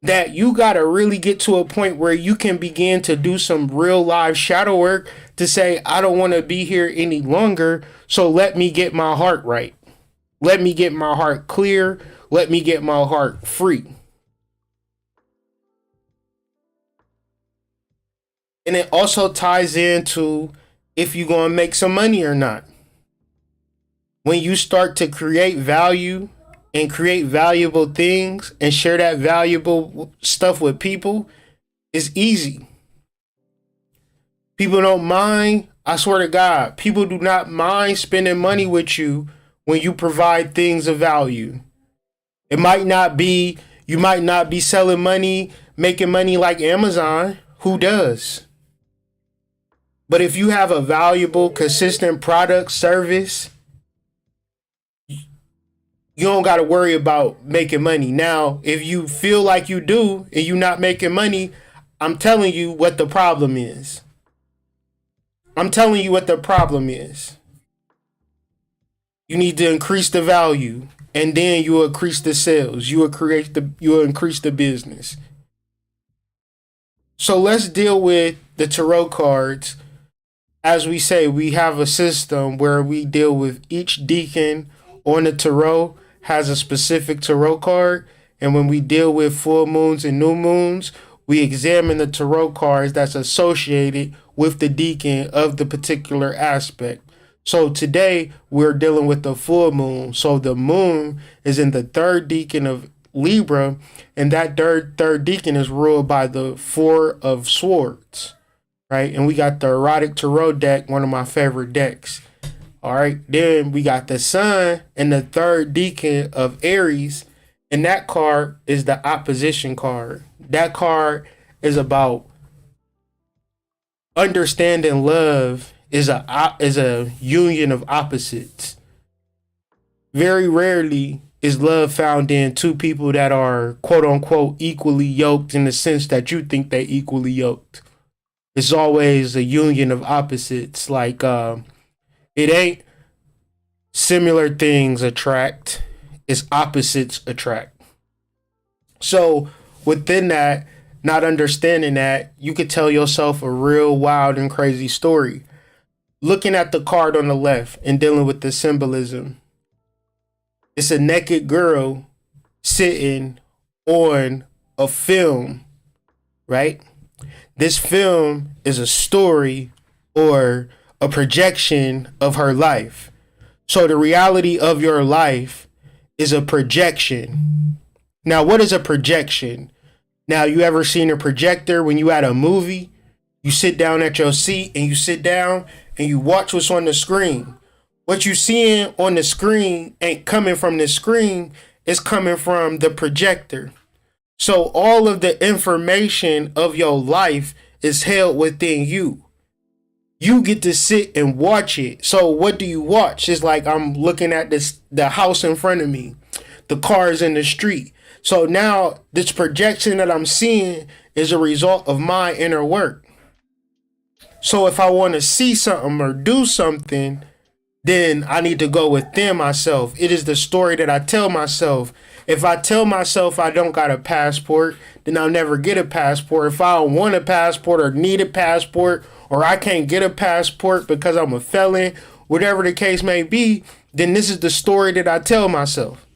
that you gotta really get to a point where you can begin to do some real live shadow work to say, I don't want to be here any longer, so let me get my heart right. Let me get my heart clear. Let me get my heart free. And it also ties into if you're going to make some money or not. When you start to create value and create valuable things and share that valuable stuff with people, it's easy. People don't mind. I swear to God, people do not mind spending money with you when you provide things of value. It might not be, you might not be selling money, making money like Amazon. Who does? But if you have a valuable, consistent product, service, you don't got to worry about making money. Now, if you feel like you do and you're not making money, I'm telling you what the problem is. I'm telling you what the problem is. You need to increase the value, and then you will increase the sales. You will increase the business. So let's deal with the tarot cards. As we say, we have a system where we deal with each deacon on the tarot has a specific tarot card. And when we deal with full moons and new moons, we examine the tarot cards that's associated with the deacon of the particular aspect. So today we're dealing with the full moon. So the moon is in the third deacon of Libra, and that third deacon is ruled by the Four of Swords, right? And we got the erotic tarot deck, one of my favorite decks. All right, then we got the sun and the third deacon of Aries, and that card is the opposition card. That card is about understanding love is a union of opposites. Very rarely is love found in two people that are quote unquote equally yoked in the sense that you think they equally yoked. It's always a union of opposites. Like it ain't similar things attract, it's opposites attract. So within that, not understanding that, you could tell yourself a real wild and crazy story. Looking at the card on the left and dealing with the symbolism, it's a naked girl sitting on a film, right? This film is a story or a projection of her life. So the reality of your life is a projection. Now, what is a projection? Now, you ever seen a projector when you at a movie? You sit down at your seat and you sit down and you watch what's on the screen. What you seeing on the screen ain't coming from the screen, it's coming from the projector. So all of the information of your life is held within you. You get to sit and watch it. So what do you watch? It's like I'm looking at the house in front of me, the cars in the street. So now this projection that I'm seeing is a result of my inner work. So if I want to see something or do something, then I need to go within myself. It is the story that I tell myself. If I tell myself I don't got a passport, then I'll never get a passport. If I don't want a passport or need a passport, or I can't get a passport because I'm a felon, whatever the case may be, then this is the story that I tell myself.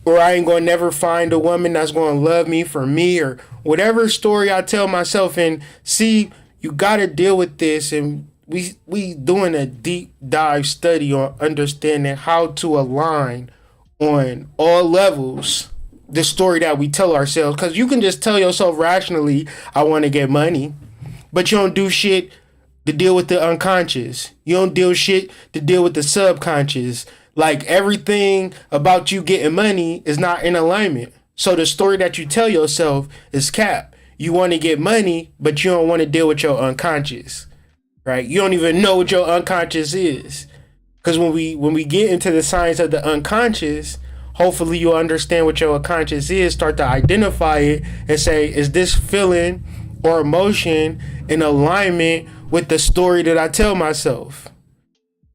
Or I ain't gonna never find a woman that's gonna love me for me, or whatever story I tell myself. And see, you gotta deal with this, and we doing a deep dive study on understanding how to align on all levels the story that we tell ourselves. Because you can just tell yourself rationally, I want to get money, but you don't do shit to deal with the unconscious. You don't do shit to deal with the subconscious. Like, everything about you getting money is not in alignment. So the story that you tell yourself is cap. You want to get money, but you don't want to deal with your unconscious, right? You don't even know what your unconscious is. Because when we get into the science of the unconscious, hopefully you'll understand what your unconscious is, start to identify it, and say, is this feeling or emotion in alignment with the story that I tell myself?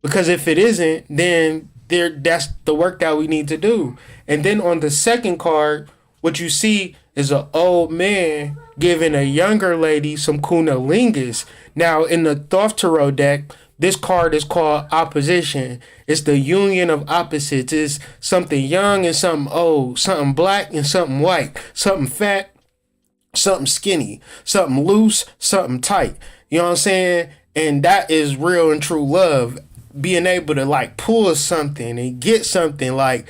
Because if it isn't, then that's the work that we need to do. And then on the second card, what you see is an old man giving a younger lady some cunnilingus. Now, in the Thoth Tarot deck, this card is called opposition. It's the union of opposites. It's something young and something old, something black and something white, something fat, something skinny, something loose, something tight. You know what I'm saying? And that is real and true love. Being able to like pull something and get something, like,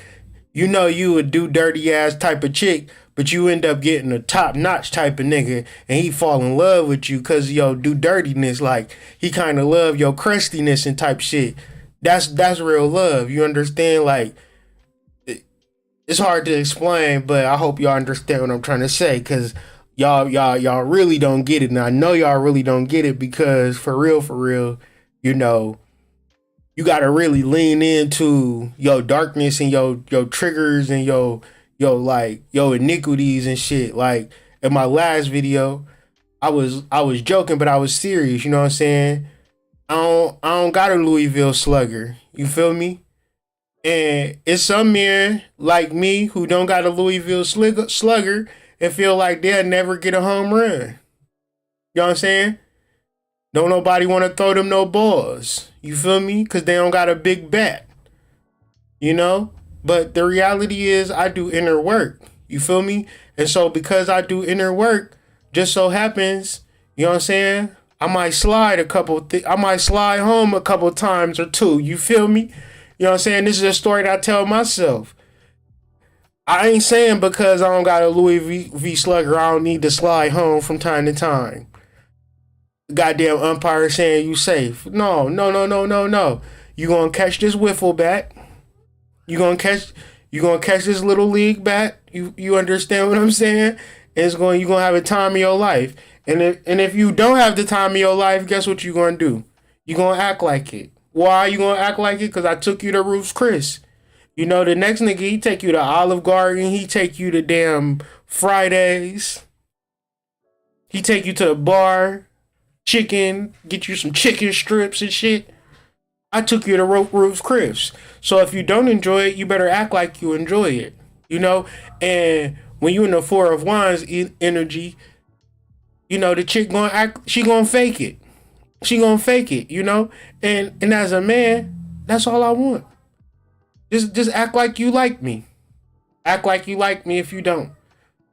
you know, you a do dirty ass type of chick, but you end up getting a top notch type of nigga, and he fall in love with you because your do dirtiness. Like, he kind of love your crustiness and type shit. That's real love. You understand? Like, it's hard to explain, but I hope y'all understand what I'm trying to say, because y'all really don't get it. And I know y'all really don't get it, because for real, you know, you gotta really lean into your darkness and your triggers and your iniquities and shit. Like, in my last video, I was joking, but I was serious. You know what I'm saying? I don't got a Louisville slugger. You feel me? And it's some men like me who don't got a Louisville slugger and feel like they'll never get a home run. You know what I'm saying? Don't nobody want to throw them no balls. You feel me? Because they don't got a big bat. You know? But the reality is, I do inner work. You feel me? And so because I do inner work, just so happens, you know what I'm saying, I might slide home a couple times or two. You feel me? You know what I'm saying? This is a story that I tell myself. I ain't saying because I don't got a Louis V slugger, I don't need to slide home from time to time. Goddamn umpire saying you safe. No. You gonna catch this wiffle bat. You gonna catch this little league bat. You understand what I'm saying? You gonna have a time of your life. And if you don't have the time of your life, guess what you gonna do? You gonna act like it. Why you gonna act like it? Because I took you to Ruth's Chris. You know, the next nigga, he take you to Olive Garden. He take you to damn Fridays. He take you to the bar. Chicken. Get you some chicken strips and shit. I took you to Rope Roof's Chris. So if you don't enjoy it, you better act like you enjoy it. You know, and when you in the Four of Wands energy, you know the chick gonna act. She gonna fake it. She gonna fake it. You know, and as a man, that's all I want. Just act like you like me. Act like you like me. If you don't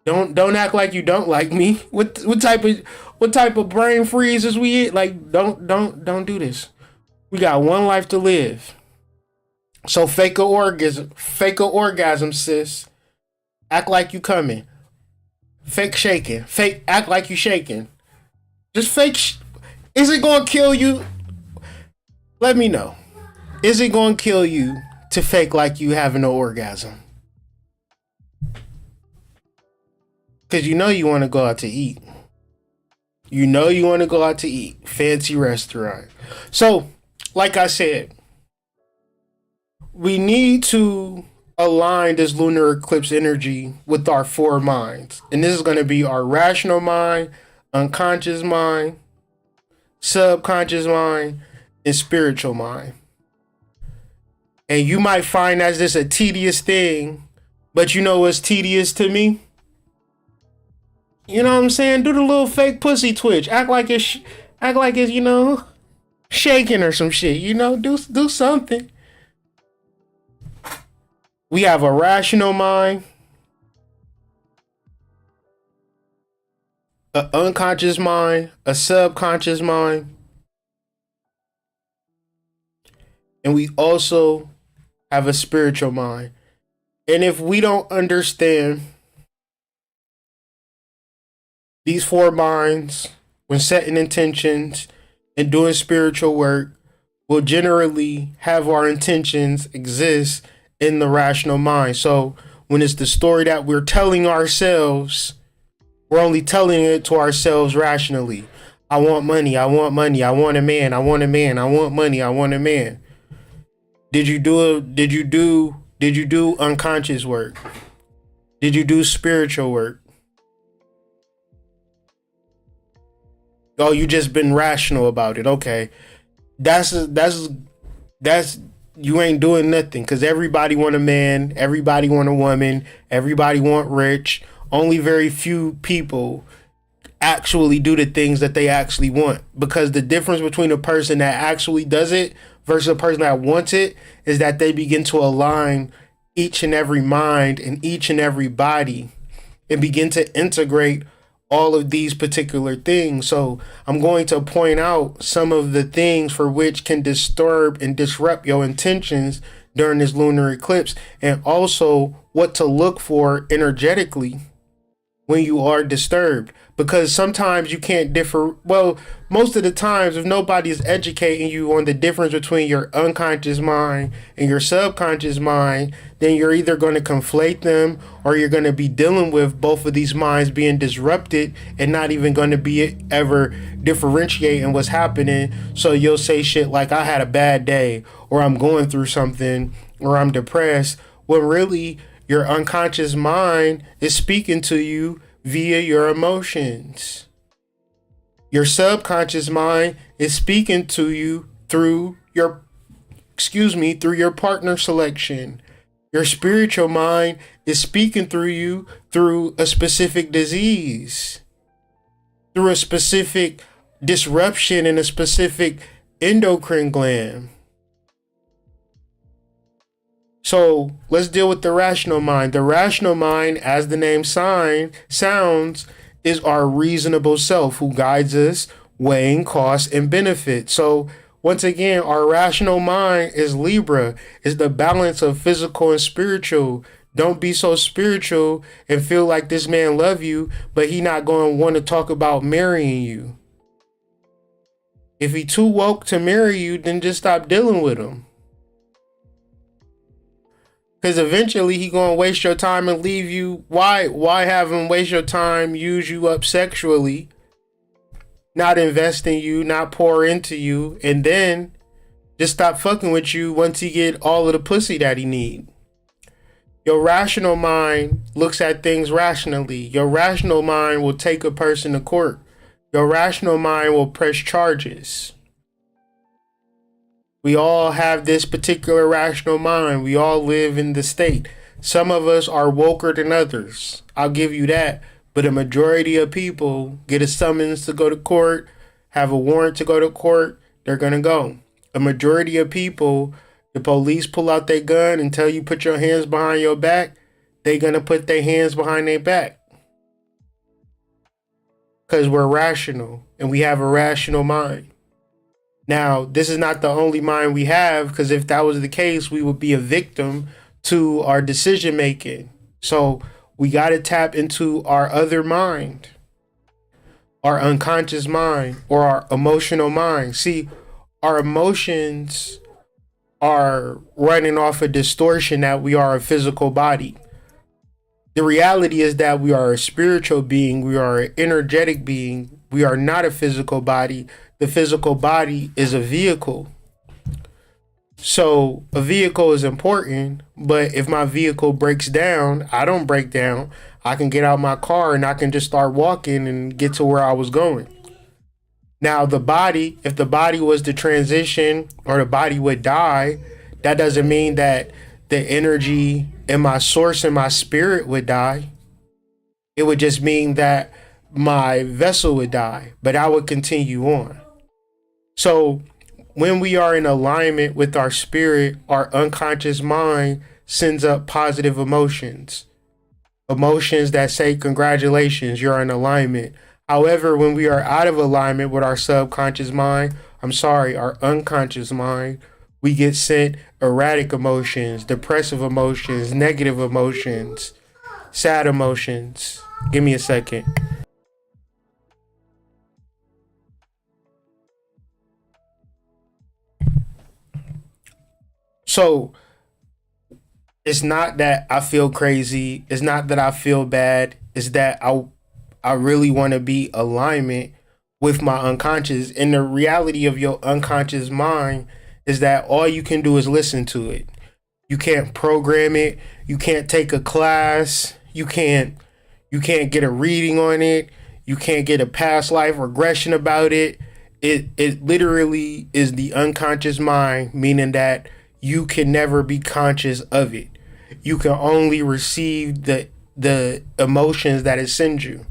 act like you don't like me. What type of brain freeze is we in? Like don't do this. We got one life to live. So fake a orgasm, sis. Act like you coming. Fake shaking. Fake act like you shaking. Just fake. Is it gonna kill you? Let me know. Is it gonna kill you to fake like you having an orgasm? Cause you know you want to go out to eat. You know you want to go out to eat. Fancy restaurant. So, like I said, we need to align this lunar eclipse energy with our four minds. And this is going to be our rational mind, unconscious mind, subconscious mind, and spiritual mind. And you might find that's just a tedious thing, but you know what's tedious to me? You know what I'm saying? Do the little fake pussy twitch. Act like it's, you know, shaking or some shit. You know, do something. We have a rational mind, an unconscious mind, a subconscious mind, and we also have a spiritual mind. And if we don't understand these four minds when setting intentions and doing spiritual work, will generally have our intentions exist in the rational mind. So when it's the story that we're telling ourselves, we're only telling it to ourselves rationally. I want money. I want money. I want a man. I want a man. I want money. I want a man. Did you do unconscious work? Did you do spiritual work? Oh, you just been rational about it. Okay. That's you ain't doing nothing, because everybody want a man, everybody want a woman, everybody want rich. Only very few people actually do the things that they actually want, because the difference between a person that actually does it versus a person that wants it is that they begin to align each and every mind and each and every body and begin to integrate all of these particular things. So I'm going to point out some of the things for which can disturb and disrupt your intentions during this lunar eclipse, and also what to look for energetically when you are disturbed, because sometimes you can't differ. Well, most of the times, if nobody is educating you on the difference between your unconscious mind and your subconscious mind, then you're either going to conflate them, or you're going to be dealing with both of these minds being disrupted and not even going to be ever differentiating what's happening. So you'll say shit like, I had a bad day, or I'm going through something, or I'm depressed, when really your unconscious mind is speaking to you via your emotions. Your subconscious mind is speaking to you through your partner selection. Your spiritual mind is speaking through you through a specific disease, through a specific disruption in a specific endocrine gland. So let's deal with the rational mind. The rational mind, as the name sounds, is our reasonable self who guides us, weighing costs and benefits. So once again, our rational mind is Libra, is the balance of physical and spiritual. Don't be so spiritual and feel like this man love you, but he not going to want to talk about marrying you. If he too woke to marry you, then just stop dealing with him. Because eventually he gonna waste your time and leave you. Why have him waste your time, use you up sexually, not invest in you, not pour into you, and then just stop fucking with you once he get all of the pussy that he need? Your rational mind looks at things rationally. Your rational mind will take a person to court. Your rational mind will press charges. We all have this particular rational mind. We all live in the state. Some of us are woker than others. I'll give you that. But a majority of people get a summons to go to court, have a warrant to go to court, they're going to go. A majority of people, the police pull out their gun and tell you put your hands behind your back, they're going to put their hands behind their back. Because we're rational and we have a rational mind. Now, this is not the only mind we have, because if that was the case, we would be a victim to our decision making. So we got to tap into our other mind, our unconscious mind, or our emotional mind. See, our emotions are running off a distortion that we are a physical body. The reality is that we are a spiritual being. We are an energetic being. We are not a physical body. The physical body is a vehicle. So a vehicle is important, but if my vehicle breaks down, I don't break down. I can get out my car and I can just start walking and get to where I was going. Now the body, if the body was to transition or the body would die, that doesn't mean that the energy in my source and my spirit would die. It would just mean that my vessel would die, but I would continue on. So when we are in alignment with our spirit, our unconscious mind sends up positive emotions. Emotions that say, congratulations, you're in alignment. However, when we are out of alignment with our subconscious mind, our unconscious mind, we get sent erratic emotions, depressive emotions, negative emotions, sad emotions. Give me a second. So it's not that I feel crazy. It's not that I feel bad. It's that I really want to be alignment with my unconscious. And the reality of your unconscious mind is that all you can do is listen to it. You can't program it. You can't take a class. You can't get a reading on it. You can't get a past life regression about it. It literally is the unconscious mind, meaning that you can never be conscious of it. You can only receive the emotions that it sends you.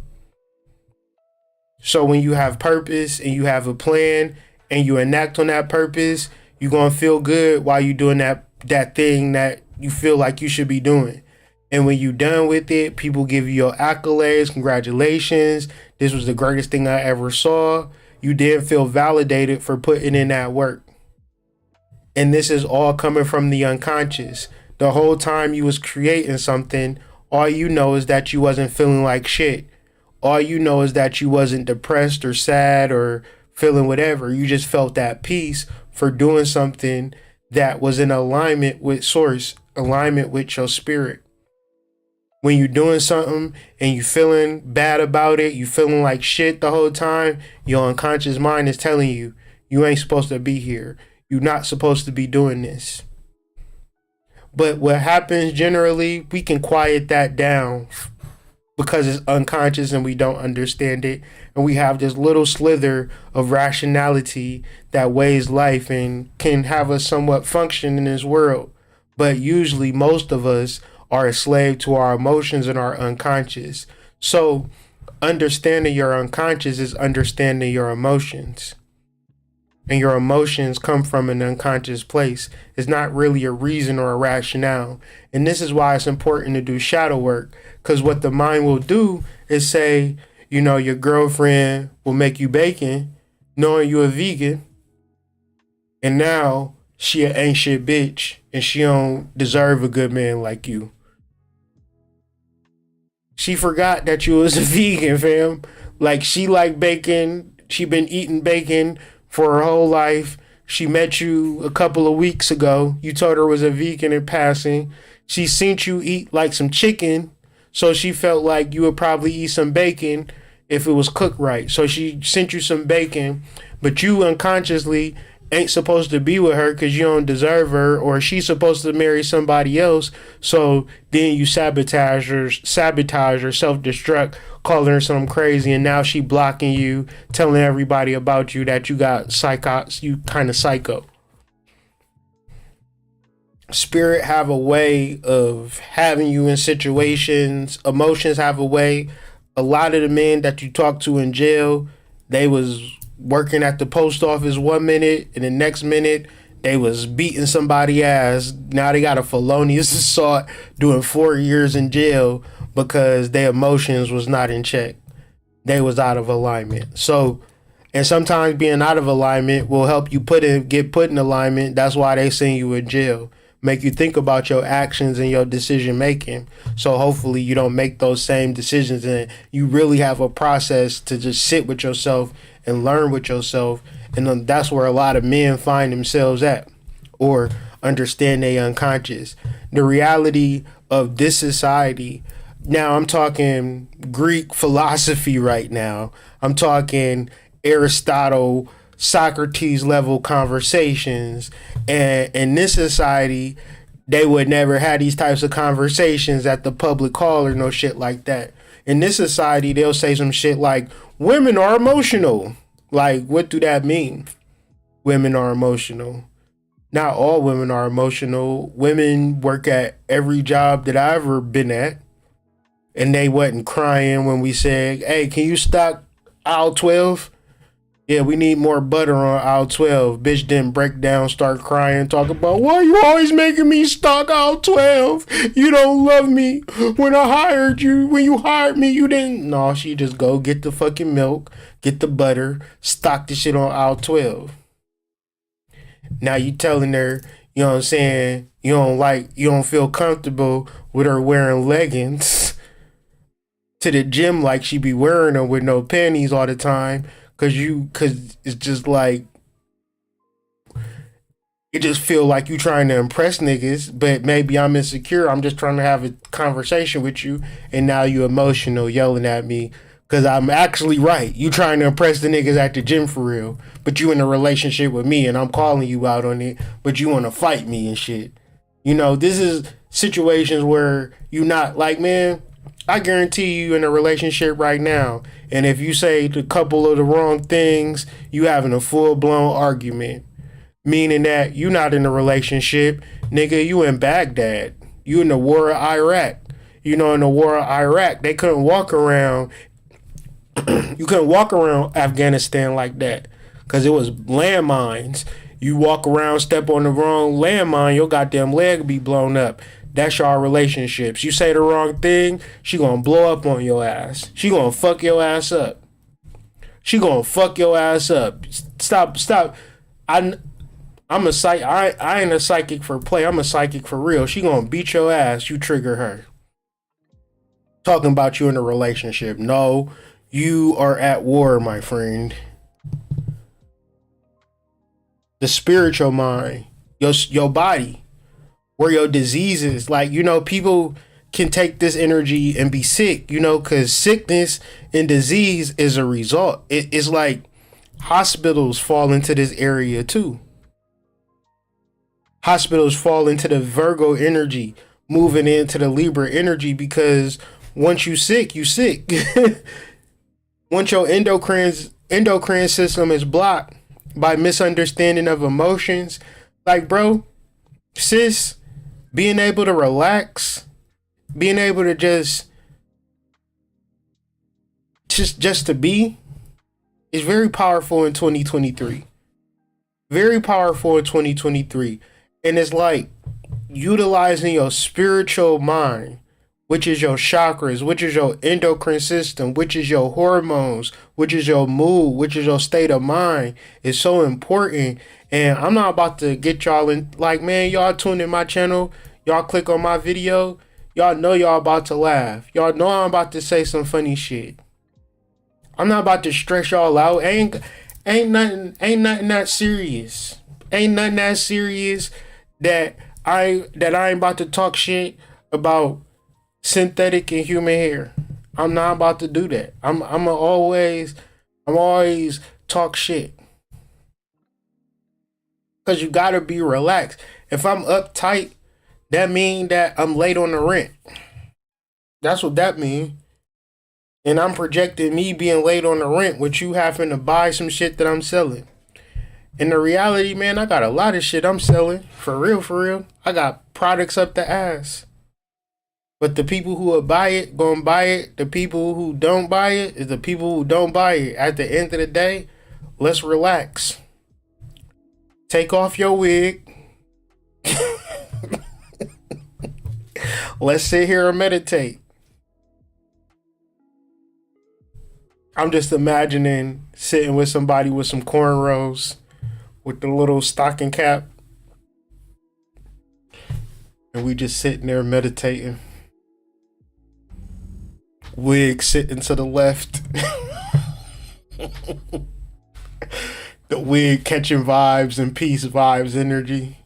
So when you have purpose and you have a plan and you enact on that purpose, you're going to feel good while you're doing that thing that you feel like you should be doing. And when you're done with it, people give you your accolades, congratulations. This was the greatest thing I ever saw. You did feel validated for putting in that work. And this is all coming from the unconscious. The whole time you was creating something, all you know is that you wasn't feeling like shit. All you know is that you wasn't depressed or sad or feeling whatever. You just felt that peace for doing something that was in alignment with source, alignment with your spirit. When you're doing something and you feeling bad about it, you feeling like shit the whole time, your unconscious mind is telling you, you ain't supposed to be here. You're not supposed to be doing this. But what happens generally, we can quiet that down because it's unconscious and we don't understand it. And we have this little slither of rationality that weighs life and can have us somewhat function in this world. But usually most of us are a slave to our emotions and our unconscious. So understanding your unconscious is understanding your emotions. And your emotions come from an unconscious place. It's not really a reason or a rationale. And this is why it's important to do shadow work. Because what the mind will do is say, you know, your girlfriend will make you bacon, knowing you're a vegan. And now she an ain't shit bitch and she don't deserve a good man like you. She forgot that you was a vegan, fam. Like, she like bacon. She been eating bacon for her whole life. She met you a couple of weeks ago. You told her was a vegan in passing. She seen you eat like some chicken, so she felt like you would probably eat some bacon if it was cooked right. So she sent you some bacon, but you unconsciously ain't supposed to be with her because you don't deserve her, or she's supposed to marry somebody else. So then you sabotage her, self-destruct, calling her something crazy, and now she blocking you, telling everybody about you that you got you kind of psycho. Spirit have a way of having you in situations. Emotions have a way. A lot of the men that you talk to in jail, they was working at the post office 1 minute, and the next minute they was beating somebody ass. Now they got a felonious assault, doing 4 years in jail because their emotions was not in check. They was out of alignment. So, and sometimes being out of alignment will help you get put in alignment. That's why they send you in jail. Make you think about your actions and your decision making. So hopefully you don't make those same decisions, and you really have a process to just sit with yourself and learn with yourself. And then that's where a lot of men find themselves at, or understand they unconscious. The reality of this society, now I'm talking Greek philosophy right now. I'm talking Aristotle, Socrates level conversations. And in this society, they would never have these types of conversations at the public hall or no shit like that. In this society, they'll say some shit like, women are emotional. Like, what do that mean? Women are emotional. Not all women are emotional. Women work at every job that I've ever been at, and they wasn't crying when we said, hey, can you stock aisle 12? Yeah, we need more butter on aisle 12. Bitch didn't break down, start crying, talk about, why you always making me stock aisle 12? You don't love me. When I hired you, when you hired me, you didn't. No, she just go get the fucking milk, get the butter, stock the shit on aisle 12. Now you telling her, you know what I'm saying, you don't feel comfortable with her wearing leggings to the gym like she be wearing them with no panties all the time, cause it's just like, it just feel like you trying to impress niggas, but maybe I'm insecure. I'm just trying to have a conversation with you, and now you emotional yelling at me because I'm actually right. You trying to impress the niggas at the gym for real, but you in a relationship with me, and I'm calling you out on it, but you want to fight me and shit. You know, this is situations where you not like, man, I guarantee you in a relationship right now, and if you say a couple of the wrong things, you having a full blown argument. Meaning that you not in a relationship, nigga, you in Baghdad. You in the war of Iraq. You know, in the war of Iraq, they couldn't walk around. You couldn't walk around Afghanistan like that because it was landmines. You walk around, step on the wrong landmine, your goddamn leg be blown up. That's y'all relationships. You say the wrong thing, she gonna blow up on your ass. She gonna fuck your ass up. She gonna fuck your ass up. Stop. I'm a psych. I ain't a psychic for play. I'm a psychic for real. She gonna beat your ass. You trigger her. Talking about you in a relationship. No, you are at war, my friend. The spiritual mind, your body, where your diseases. Like, you know, people can take this energy and be sick. You know, because sickness and disease is a result. It's like hospitals fall into this area too. Hospitals fall into the Virgo energy, moving into the Libra energy, because once you sick, you sick. Once your endocrine system is blocked by misunderstanding of emotions, like, bro, sis, being able to relax, being able to just to be is very powerful in 2023. Very powerful in 2023. And it's like utilizing your spiritual mind, which is your chakras, which is your endocrine system, which is your hormones, which is your mood, which is your state of mind, is so important. And I'm not about to get y'all in, like, man, y'all tune in my channel, y'all click on my video, y'all know y'all about to laugh. Y'all know I'm about to say some funny shit. I'm not about to stress y'all out. Ain't nothing that serious. Ain't nothing that serious that I ain't about to talk shit about synthetic and human hair. I'm not about to do that. I'm always talk shit. Cause you gotta be relaxed. If I'm uptight, that mean that I'm late on the rent. That's what that mean. And I'm projecting me being late on the rent with you having to buy some shit that I'm selling. In the reality, man, I got a lot of shit I'm selling. For real, for real. I got products up the ass. But the people who will buy it, gonna buy it. The people who don't buy it is the people who don't buy it. At the end of the day, let's relax. Take off your wig. Let's sit here and meditate. I'm just imagining sitting with somebody with some cornrows, with the little stocking cap, and we just sitting there meditating. Wig sitting to the left. The wig catching vibes and peace vibes energy.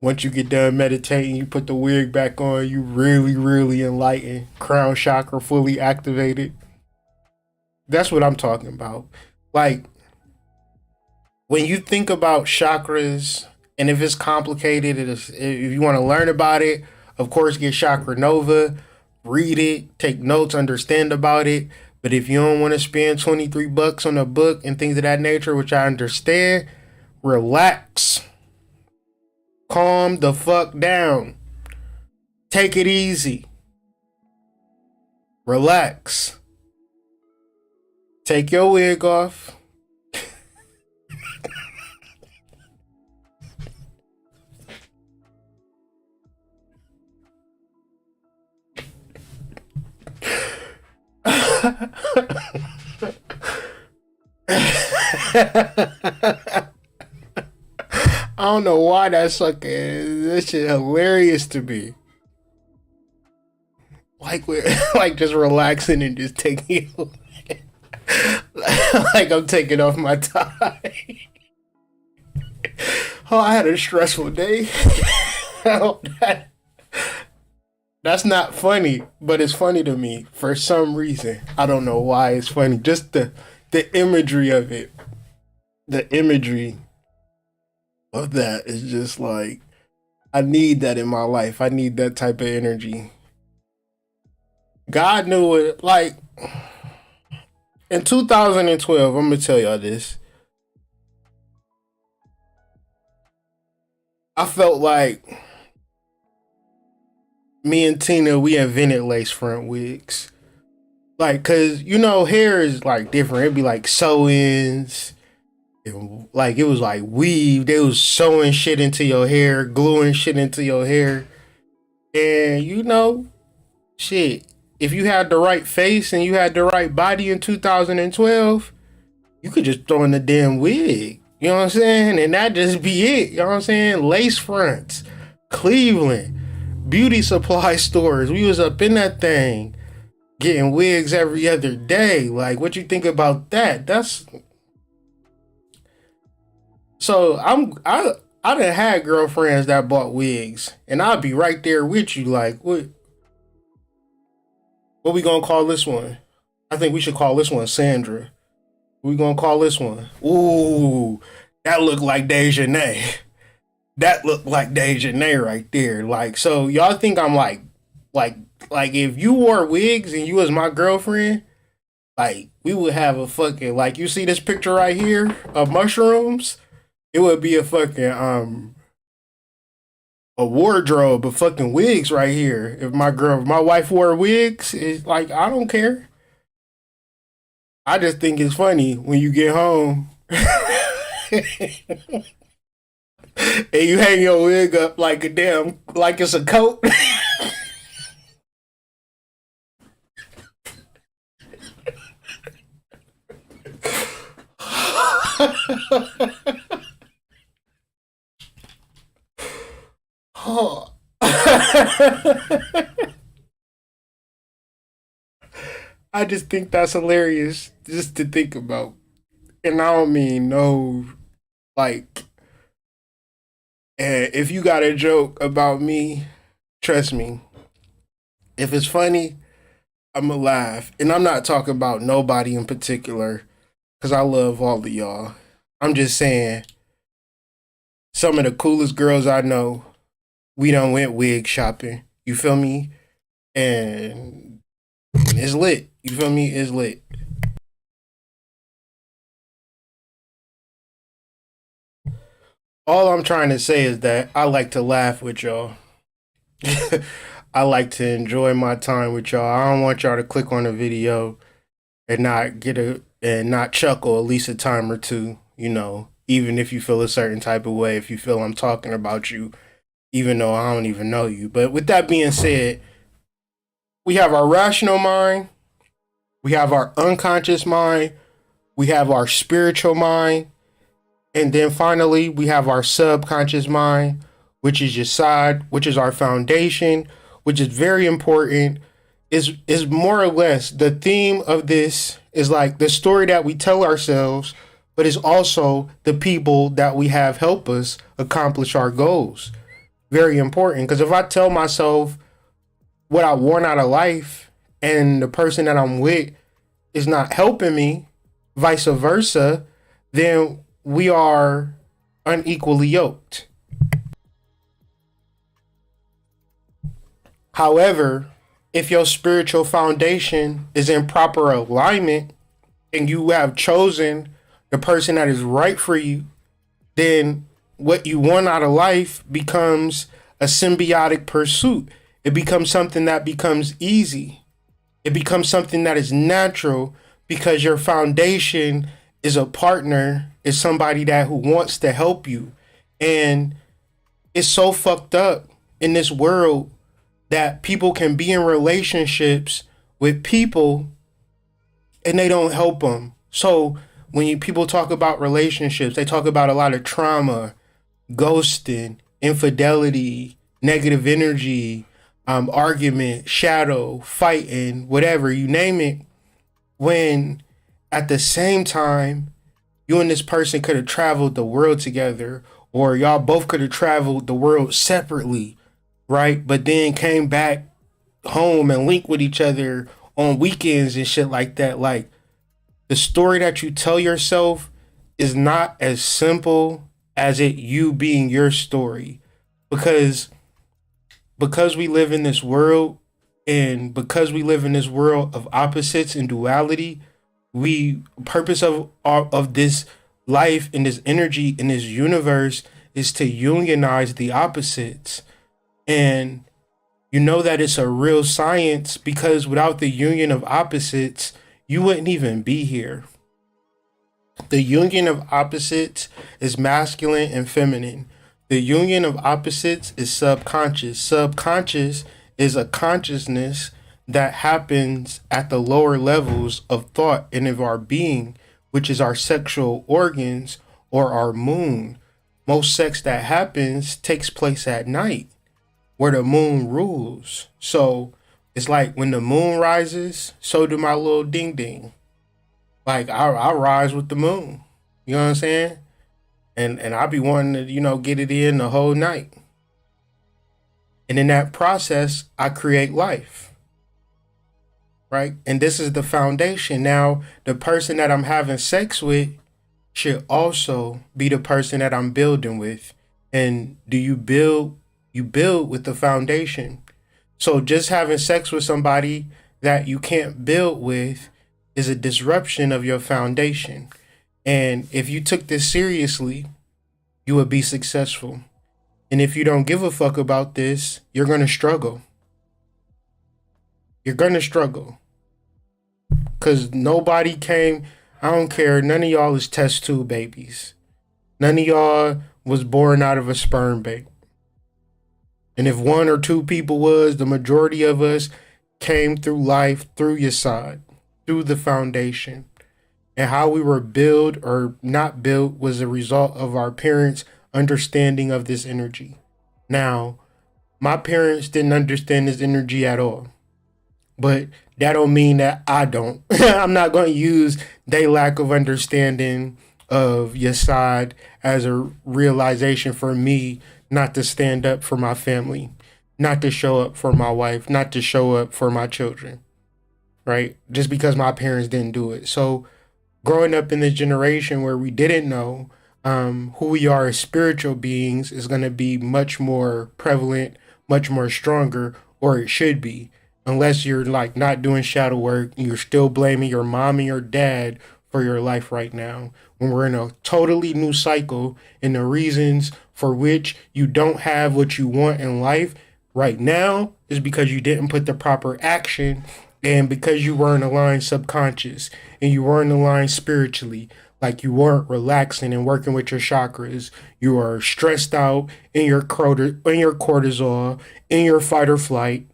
Once you get done meditating, you put the wig back on, you really, really enlightened. Crown chakra fully activated. That's what I'm talking about. Like, when you think about chakras, and if it's complicated, if you want to learn about it, of course, get Chakra Nova, read it, take notes, understand about it. But if you don't want to spend $23 on a book and things of that nature, which I understand, relax. Calm the fuck down. Take it easy. Relax. Take your wig off. I don't know why that's fucking this shit hilarious to me. Like we're like just relaxing and just taking like I'm taking off my tie. Oh, I had a stressful day. That's not funny, but it's funny to me for some reason. I don't know why it's funny. Just the imagery of it. The imagery of that is just like I need that in my life. I need that type of energy. God knew it. Like in 2012, I'm gonna tell y'all this. I felt like me and Tina we invented lace front wigs. Like, cause you know, hair is like different. It'd be like sew-ins, and like it was like weave. They was sewing shit into your hair, gluing shit into your hair, and you know, shit. If you had the right face and you had the right body in 2012, you could just throw in the damn wig. You know what I'm saying? And that just be it. You know what I'm saying? Lace fronts, Cleveland, beauty supply stores. We was up in that thing getting wigs every other day. Like, what you think about that? That's so. I done had girlfriends that bought wigs, and I'll be right there with you. Like, what we gonna call this one? I think we should call this one Sandra. We gonna call this one. Ooh, that looked like Dejanay. That looked like Dejanay right there. Like, so y'all think I'm like, like if you wore wigs and you was my girlfriend, like we would have a fucking like you see this picture right here of mushrooms. It would be a fucking a wardrobe of fucking wigs right here. If my wife wore wigs, it's like I don't care. I just think it's funny when you get home and you hang your wig up like a damn like it's a coat. Oh. I just think that's hilarious just to think about. And I don't mean no like if you got a joke about me, trust me, if it's funny, I'ma laugh. And I'm not talking about nobody in particular, because I love all of y'all. I'm just saying some of the coolest girls I know, we done went wig shopping. You feel me? And it's lit. You feel me? It's lit. All I'm trying to say is that I like to laugh with y'all. I like to enjoy my time with y'all. I don't want y'all to click on a video and not get a and not chuckle at least a time or two, even if you feel a certain type of way, if you feel I'm talking about you, even though I don't even know you. But with that being said, we have our rational mind, we have our unconscious mind, we have our spiritual mind, and then finally we have our subconscious mind, which is your side, which is our foundation, which is very important. Is more or less the theme of this is like the story that we tell ourselves, but it's also the people that we have help us accomplish our goals. Very important, because if I tell myself what I want out of life and the person that I'm with is not helping me, vice versa, then we are unequally yoked. However, if your spiritual foundation is in proper alignment and you have chosen the person that is right for you, then what you want out of life becomes a symbiotic pursuit. It becomes something that becomes easy. It becomes something that is natural because your foundation is a partner, is somebody that who wants to help you. And it's so fucked up in this world that people can be in relationships with people and they don't help them. So people talk about relationships, they talk about a lot of trauma, ghosting, infidelity, negative energy, argument, shadow, fighting, whatever, you name it. When at the same time, you and this person could have traveled the world together, or y'all both could have traveled the world separately, right? But then came back home and linked with each other on weekends and shit like that. Like, the story that you tell yourself is not as simple as it you being your story. Because we live in this world, and because we live in this world of opposites and duality, we purpose of this life and this energy in this universe is to unionize the opposites. And you know that it's a real science, because without the union of opposites, you wouldn't even be here. The union of opposites is masculine and feminine. The union of opposites is subconscious. Subconscious is a consciousness that happens at the lower levels of thought and of our being, which is our sexual organs or our moon. Most sex that happens takes place at night, where the moon rules. So it's like when the moon rises, so do my little ding ding. Like I rise with the moon. You know what I'm saying? And I be wanting to, get it in the whole night. And in that process, I create life. Right? And this is the foundation. Now, the person that I'm having sex with should also be the person that I'm building with. And do you build? You build with the foundation. So just having sex with somebody that you can't build with is a disruption of your foundation. And if you took this seriously, you would be successful. And if you don't give a fuck about this, you're going to struggle. You're going to struggle. Because nobody came, I don't care, none of y'all is test tube babies. None of y'all was born out of a sperm bank. And if one or two people was, the majority of us came through life through your side, through the foundation. And how we were built or not built was a result of our parents' understanding of this energy. Now, my parents didn't understand this energy at all. But that don't mean that I don't. I'm not going to use their lack of understanding of your side as a realization for me not to stand up for my family, not to show up for my wife, not to show up for my children, right? Just because my parents didn't do it. So growing up in this generation where we didn't know who we are as spiritual beings is going to be much more prevalent, much more stronger, or it should be, unless you're like not doing shadow work and you're still blaming your mom and your dad for your life right now, when we're in a totally new cycle, and the reasons for which you don't have what you want in life right now is because you didn't put the proper action, and because you weren't aligned subconscious and you weren't aligned spiritually. Like you weren't relaxing and working with your chakras. You are stressed out in your cortisol, in your fight or flight.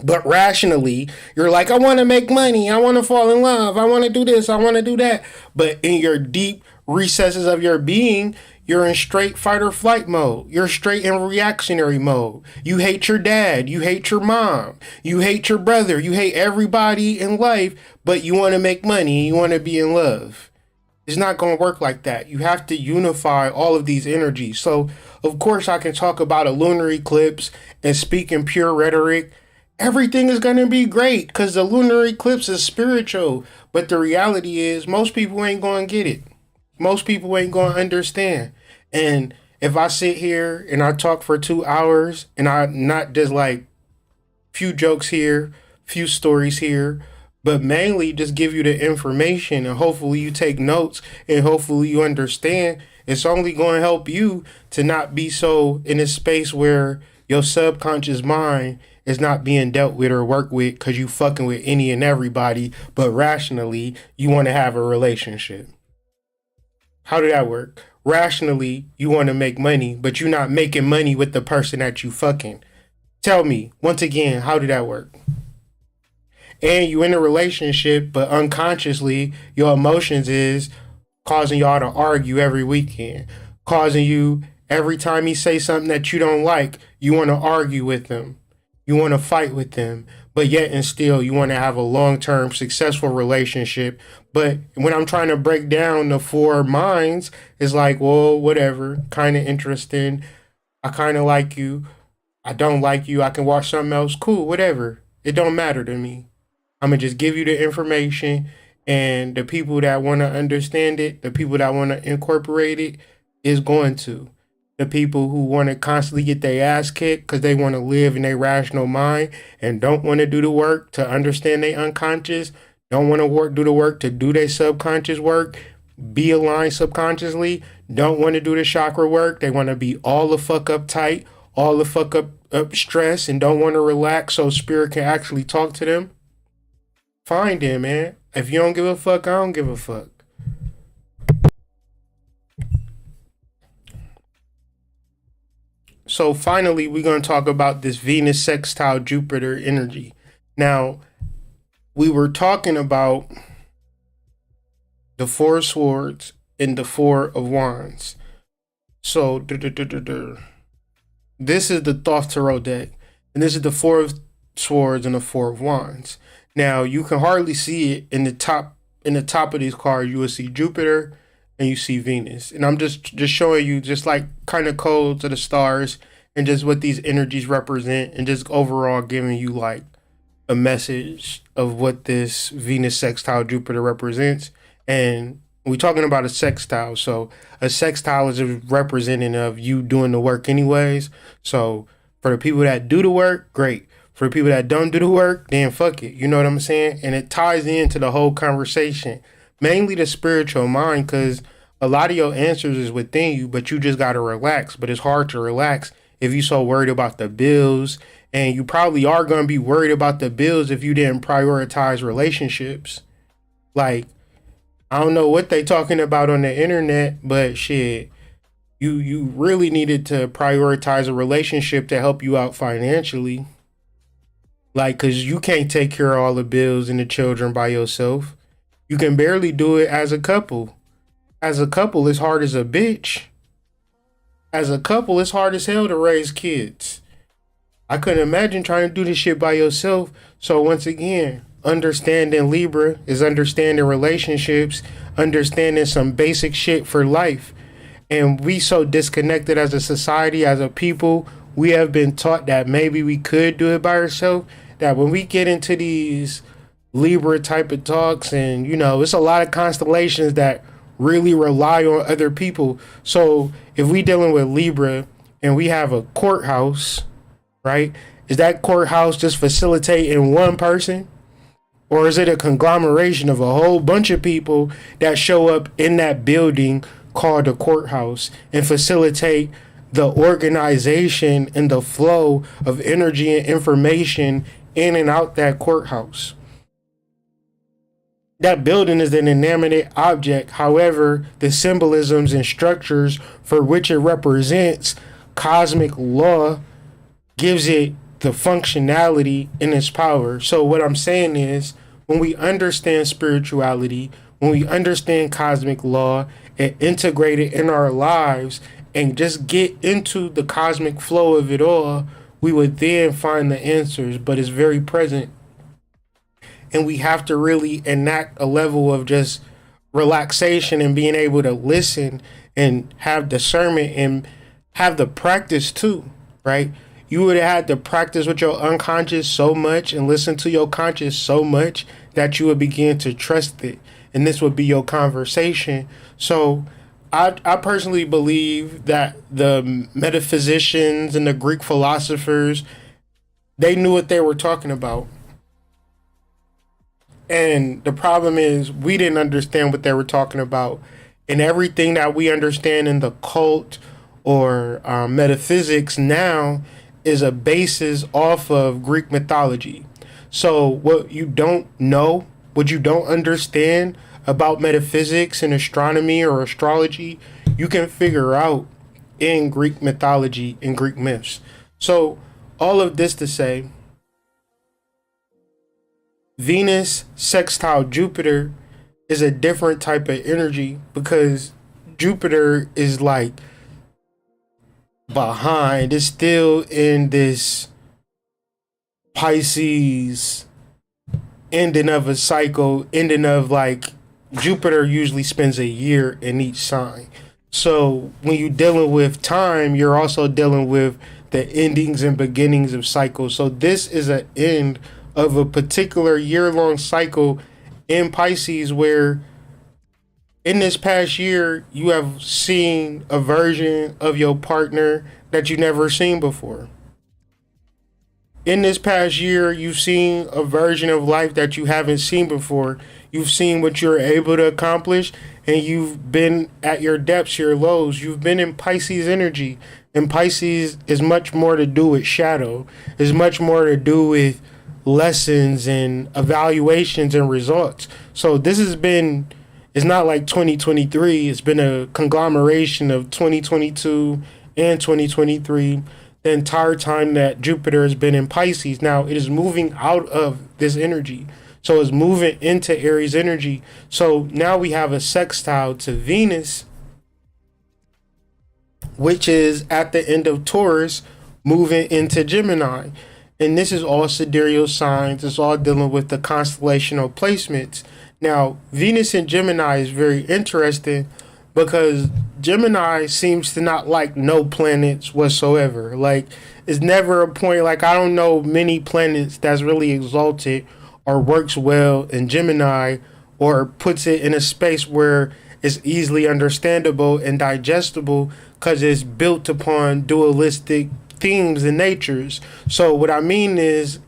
But rationally, you're like, I want to make money. I want to fall in love. I want to do this. I want to do that. But in your deep recesses of your being, you're in straight fight or flight mode. You're straight in reactionary mode. You hate your dad. You hate your mom. You hate your brother. You hate everybody in life, but you want to make money. You want to be in love. It's not going to work like that. You have to unify all of these energies. So, of course, I can talk about a lunar eclipse and speak in pure rhetoric. Everything is going to be great because the lunar eclipse is spiritual. But the reality is most people ain't going to get it. Most people ain't going to understand. And if I sit here and I talk for 2 hours and I not just like few jokes here, few stories here, but mainly just give you the information, and hopefully you take notes and hopefully you understand, it's only going to help you to not be so in a space where your subconscious mind is not being dealt with or worked with because you fucking with any and everybody, but rationally you want to have a relationship. How did that work? Rationally, you want to make money, but you're not making money with the person that you fucking. Tell me, once again, how did that work? And you in a relationship, but unconsciously, your emotions is causing y'all to argue every weekend, causing you every time he say something that you don't like, you want to argue with them, you want to fight with them, but yet and still you want to have a long-term successful relationship. But when I'm trying to break down the four minds, it's like, well, whatever, kind of interesting. I kind of like you. I don't like you. I can watch something else. Cool, whatever. It don't matter to me. I'm going to just give you the information, and the people that want to understand it, the people that want to incorporate it is going to. The people who want to constantly get their ass kicked because they want to live in a rational mind and don't want to do the work to understand their unconscious, don't want to do the work to do their subconscious work, be aligned subconsciously, don't want to do the chakra work. They want to be all the fuck uptight, all the fuck up stress, and don't want to relax so spirit can actually talk to them. Fine then, man. If you don't give a fuck, I don't give a fuck. So finally, we're going to talk about this Venus sextile Jupiter energy. Now, we were talking about the Four of Swords and the Four of Wands. So, this is the Thoth Tarot deck, and this is the Four of Swords and the Four of Wands. Now, you can hardly see it in the top of these cards. You will see Jupiter and you see Venus. And I'm just showing you just like kind of codes of the stars and just what these energies represent, and just overall giving you like a message of what this Venus sextile Jupiter represents. And we're talking about a sextile. So a sextile is a representing of you doing the work anyways. So for the people that do the work, great. For the people that don't do the work, then fuck it. You know what I'm saying? And it ties into the whole conversation, mainly the spiritual mind, because a lot of your answers is within you, but you just got to relax. But it's hard to relax if you're so worried about the bills. And you probably are going to be worried about the bills if you didn't prioritize relationships. Like, I don't know what they talking about on the internet, but shit, you really needed to prioritize a relationship to help you out financially. Like, because you can't take care of all the bills and the children by yourself. You can barely do it as a couple. As a couple, it's hard as a bitch. As a couple, it's hard as hell to raise kids. I couldn't imagine trying to do this shit by yourself. So once again, understanding Libra is understanding relationships, understanding some basic shit for life. And we so disconnected as a society, as a people. We have been taught that maybe we could do it by ourselves. That when we get into these Libra type of talks, and you know, it's a lot of constellations that really rely on other people. So if we dealing with Libra and we have a courthouse, right? Is that courthouse just facilitating one person? Or is it a conglomeration of a whole bunch of people that show up in that building called the courthouse and facilitate the organization and the flow of energy and information in and out that courthouse? That building is an inanimate object. However, the symbolisms and structures for which it represents, cosmic law, gives it the functionality and its power. So what I'm saying is, when we understand spirituality, when we understand cosmic law and integrate it in our lives and just get into the cosmic flow of it all, we would then find the answers. But it's very present. And we have to really enact a level of just relaxation and being able to listen and have discernment and have the practice too, right? You would have had to practice with your unconscious so much and listen to your conscious so much that you would begin to trust it. And this would be your conversation. So I personally believe that the metaphysicians and the Greek philosophers, they knew what they were talking about. And the problem is we didn't understand what they were talking about. And everything that we understand in the cult or metaphysics now is a basis off of Greek mythology. So what you don't know, what you don't understand about metaphysics and astronomy or astrology, you can figure out in Greek mythology and Greek myths. So all of this to say, Venus sextile Jupiter is a different type of energy because Jupiter is like behind. It's still in this Pisces ending of a cycle, ending of like Jupiter usually spends a year in each sign. So when you're dealing with time, you're also dealing with the endings and beginnings of cycles. So this is an end of a particular year-long cycle in Pisces where in this past year, you have seen a version of your partner that you never seen before. In this past year, you've seen a version of life that you haven't seen before. You've seen what you're able to accomplish, and you've been at your depths, your lows. You've been in Pisces energy. And Pisces is much more to do with shadow. It's much more to do with lessons and evaluations and results. So this has been, it's not like 2023. It's been a conglomeration of 2022 and 2023. The entire time that Jupiter has been in Pisces. Now it is moving out of this energy. So it's moving into Aries energy. So now we have a sextile to Venus, which is at the end of Taurus, moving into Gemini. And this is all sidereal signs. It's all dealing with the constellational placements. Now, Venus in Gemini is very interesting because Gemini seems to not like no planets whatsoever. Like, it's never a point, like, I don't know many planets that's really exalted or works well in Gemini or puts it in a space where it's easily understandable and digestible because it's built upon dualistic themes and natures. So what I mean is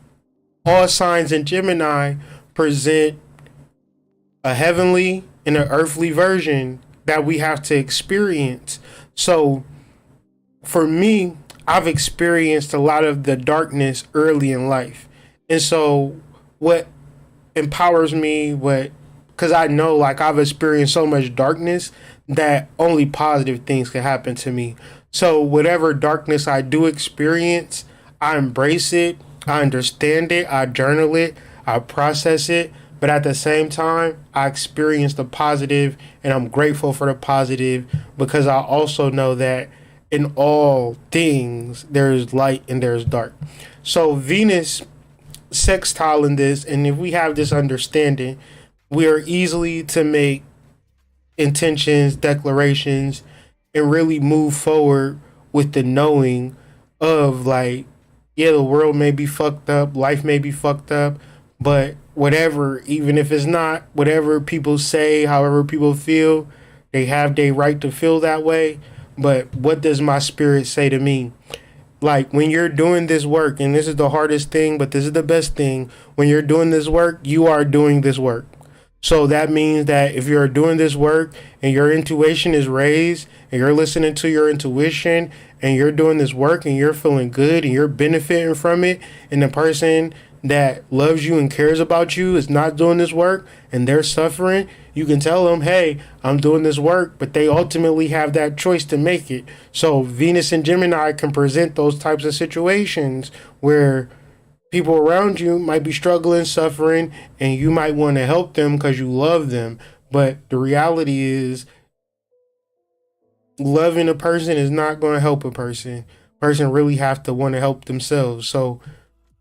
all signs in Gemini present a heavenly and an earthly version that we have to experience. So for me, I've experienced a lot of the darkness early in life. And so what empowers me, because I know like I've experienced so much darkness that only positive things can happen to me. So whatever darkness I do experience, I embrace it, I understand it, I journal it, I process it. But at the same time, I experience the positive and I'm grateful for the positive because I also know that in all things, there's light and there's dark. So Venus sextile in this, and if we have this understanding, we are easily to make intentions, declarations, and really move forward with the knowing of like, yeah, the world may be fucked up, life may be fucked up, but whatever, even if it's not, whatever people say, however people feel, they have their right to feel that way. But what does my spirit say to me? Like when you're doing this work, and this is the hardest thing, but this is the best thing. When you're doing this work, you are doing this work. So that means that if you're doing this work and your intuition is raised and you're listening to your intuition and you're doing this work and you're feeling good and you're benefiting from it, and the person that loves you and cares about you is not doing this work and they're suffering, you can tell them, hey, I'm doing this work, but they ultimately have that choice to make it. So Venus and Gemini can present those types of situations where people around you might be struggling, suffering, and you might want to help them because you love them. But the reality is, loving a person is not going to help a person. Person really have to want to help themselves. So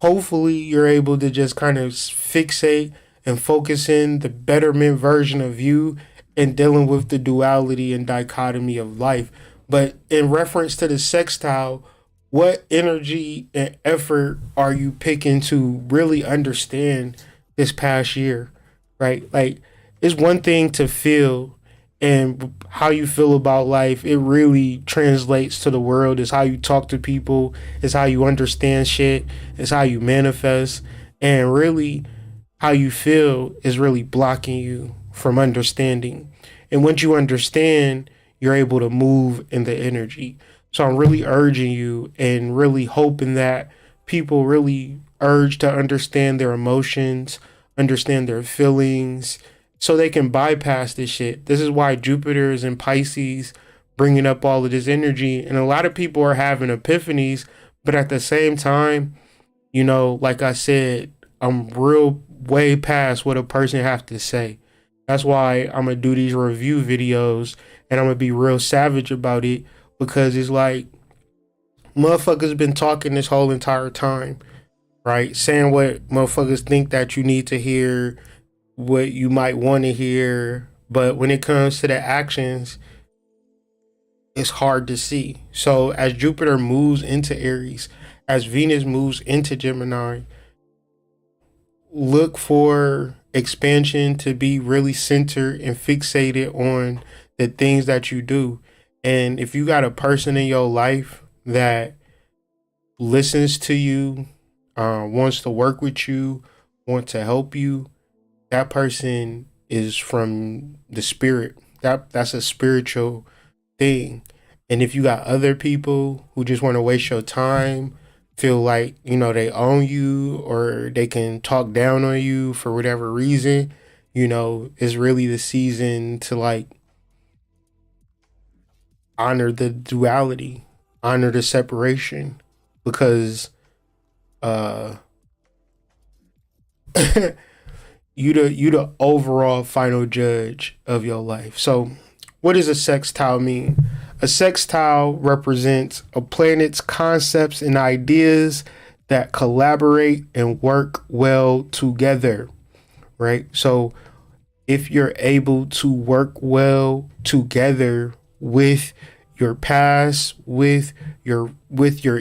hopefully you're able to just kind of fixate and focus in the betterment version of you and dealing with the duality and dichotomy of life. But in reference to the sextile, what energy and effort are you picking to really understand this past year, right? Like, it's one thing to feel, and how you feel about life, it really translates to the world. It's how you talk to people, it's how you understand shit, it's how you manifest, and really how you feel is really blocking you from understanding. And once you understand, you're able to move in the energy. So I'm really urging you and really hoping that people really urge to understand their emotions, understand their feelings, so they can bypass this shit. This is why Jupiter is in Pisces, bringing up all of this energy. And a lot of people are having epiphanies, but at the same time, you know, like I said, I'm real way past what a person have to say. That's why I'm gonna do these review videos and I'm gonna be real savage about it, because it's like motherfuckers been talking this whole entire time, right? Saying what motherfuckers think that you need to hear, what you might want to hear, but when it comes to the actions, it's hard to see. So as Jupiter moves into Aries, as Venus moves into Gemini, look for expansion to be really centered and fixated on the things that you do. And if you got a person in your life that listens to you, wants to work with you, wants to help you, that person is from the spirit. That's a spiritual thing. And if you got other people who just want to waste your time, feel like, you know, they own you or they can talk down on you for whatever reason, you know, it's really the season to like honor the duality, honor the separation, because you the overall final judge of your life. So what does a sextile mean? A sextile represents a planet's concepts and ideas that collaborate and work well together, right? So if you're able to work well together with your past, with your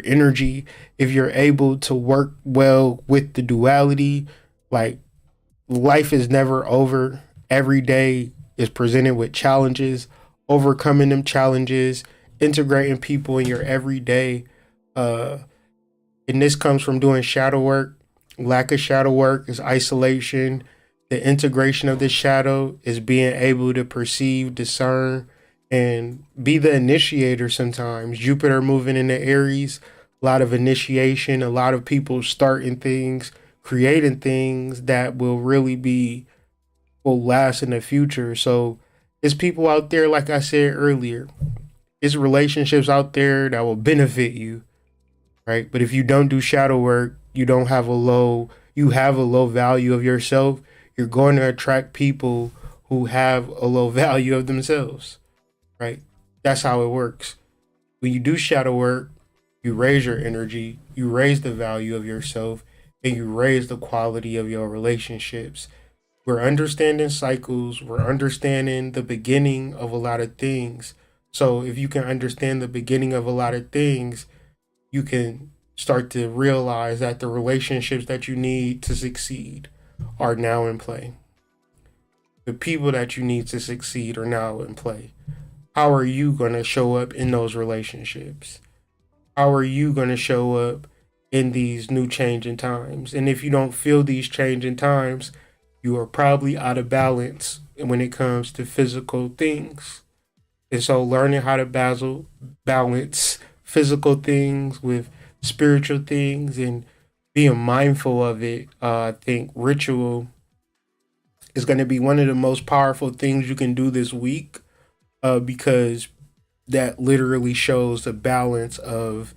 energy, if you're able to work well with the duality, like, life is never over. Every day is presented with challenges, overcoming them challenges, integrating people in your everyday. And this comes from doing shadow work. Lack of shadow work is isolation. The integration of the shadow is being able to perceive, discern, and be the initiator sometimes. Jupiter moving into Aries, a lot of initiation, a lot of people starting things, creating things that will last in the future. So it's people out there, like I said earlier, it's relationships out there that will benefit you, right? But if you don't do shadow work, you have a low value of yourself. You're going to attract people who have a low value of themselves, right? That's how it works. When you do shadow work, you raise your energy, you raise the value of yourself, and you raise the quality of your relationships. We're understanding cycles, we're understanding the beginning of a lot of things. So if you can understand the beginning of a lot of things, you can start to realize that the relationships that you need to succeed are now in play. The people that you need to succeed are now in play. How are you going to show up in those relationships? how are you going to show up in these new changing times? And if you don't feel these changing times, you are probably out of balance when it comes to physical things. And so learning how to balance physical things with spiritual things and being mindful of it, I think ritual is going to be one of the most powerful things you can do this week, because that literally shows the balance of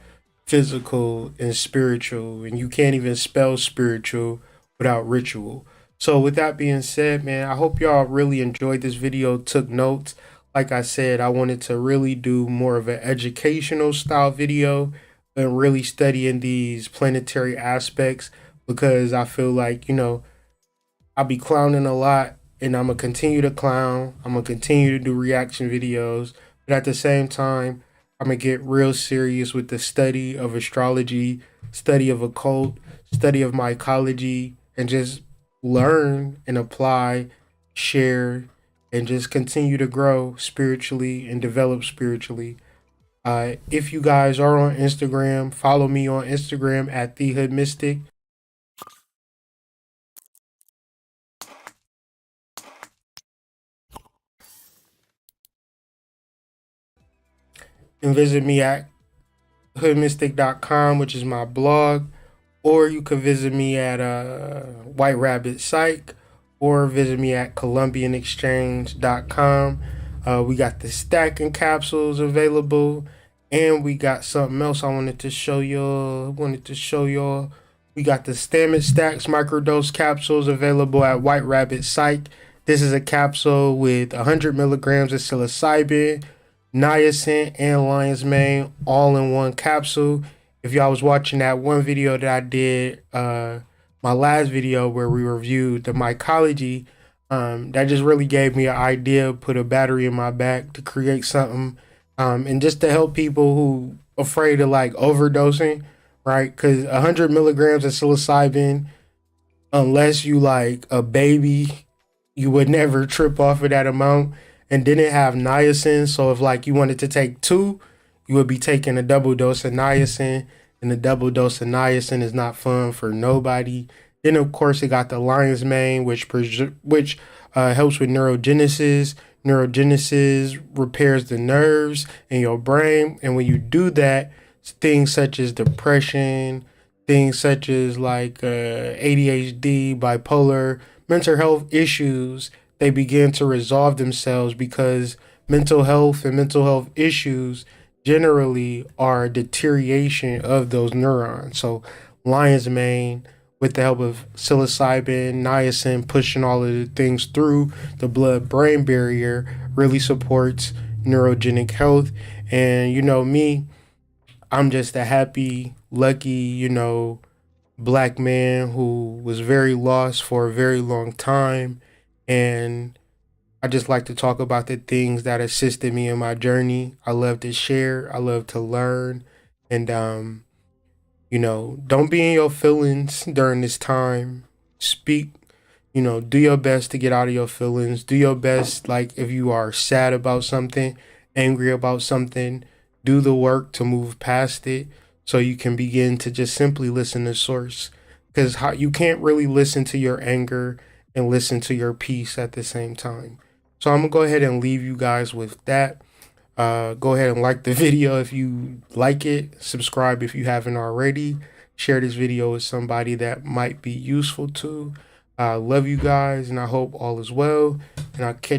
physical and spiritual. And you can't even spell spiritual without ritual. So with that being said, man, I hope y'all really enjoyed this video, took notes. Like I said, I wanted to really do more of an educational style video and really studying these planetary aspects, because I feel like, I'll be clowning a lot, and I'm gonna continue to clown. I'm gonna continue to do reaction videos, but at the same time, I'm gonna get real serious with the study of astrology, study of occult, study of mycology, and just learn and apply, share, and just continue to grow spiritually and develop spiritually. If you guys are on Instagram, follow me on Instagram at the Hood Mystic. And visit me at hoodmystic.com, which is my blog, or you can visit me at White Rabbit Psych, or visit me at columbianexchange.com. We got the stacking capsules available, and we got something else I wanted to show y'all. We got the Stamina Stacks microdose capsules available at White Rabbit Psych. This is a capsule with 100 milligrams of psilocybin, niacin, and lion's mane all in one capsule. If y'all was watching that one video that I did, my last video where we reviewed the mycology, that just really gave me an idea, put a battery in my back to create something, and just to help people who afraid of like overdosing, right? Because 100 milligrams of psilocybin, unless you like a baby, you would never trip off of that amount. And didn't have niacin, so if like you wanted to take two, you would be taking a double dose of niacin, and the double dose of niacin is not fun for nobody. Then of course it got the lion's mane, which helps with neurogenesis. Neurogenesis repairs the nerves in your brain, and when you do that, things such as depression, things such as like ADHD, bipolar, mental health issues, they begin to resolve themselves, because mental health and mental health issues generally are a deterioration of those neurons. So lion's mane, with the help of psilocybin, niacin, pushing all of the things through the blood-brain barrier, really supports neurogenic health. And me, I'm just a happy, lucky, black man who was very lost for a very long time. And I just like to talk about the things that assisted me in my journey. I love to share. I love to learn. And, don't be in your feelings during this time. Speak, do your best to get out of your feelings. Do your best, like if you are sad about something, angry about something, do the work to move past it so you can begin to just simply listen to source. Because you can't really listen to your anger and listen to your peace at the same time. So I'm gonna go ahead and leave you guys with that. Go ahead and like the video if you like it. Subscribe if you haven't already. Share this video with somebody that might be useful to. I love you guys, and I hope all is well. And I'll catch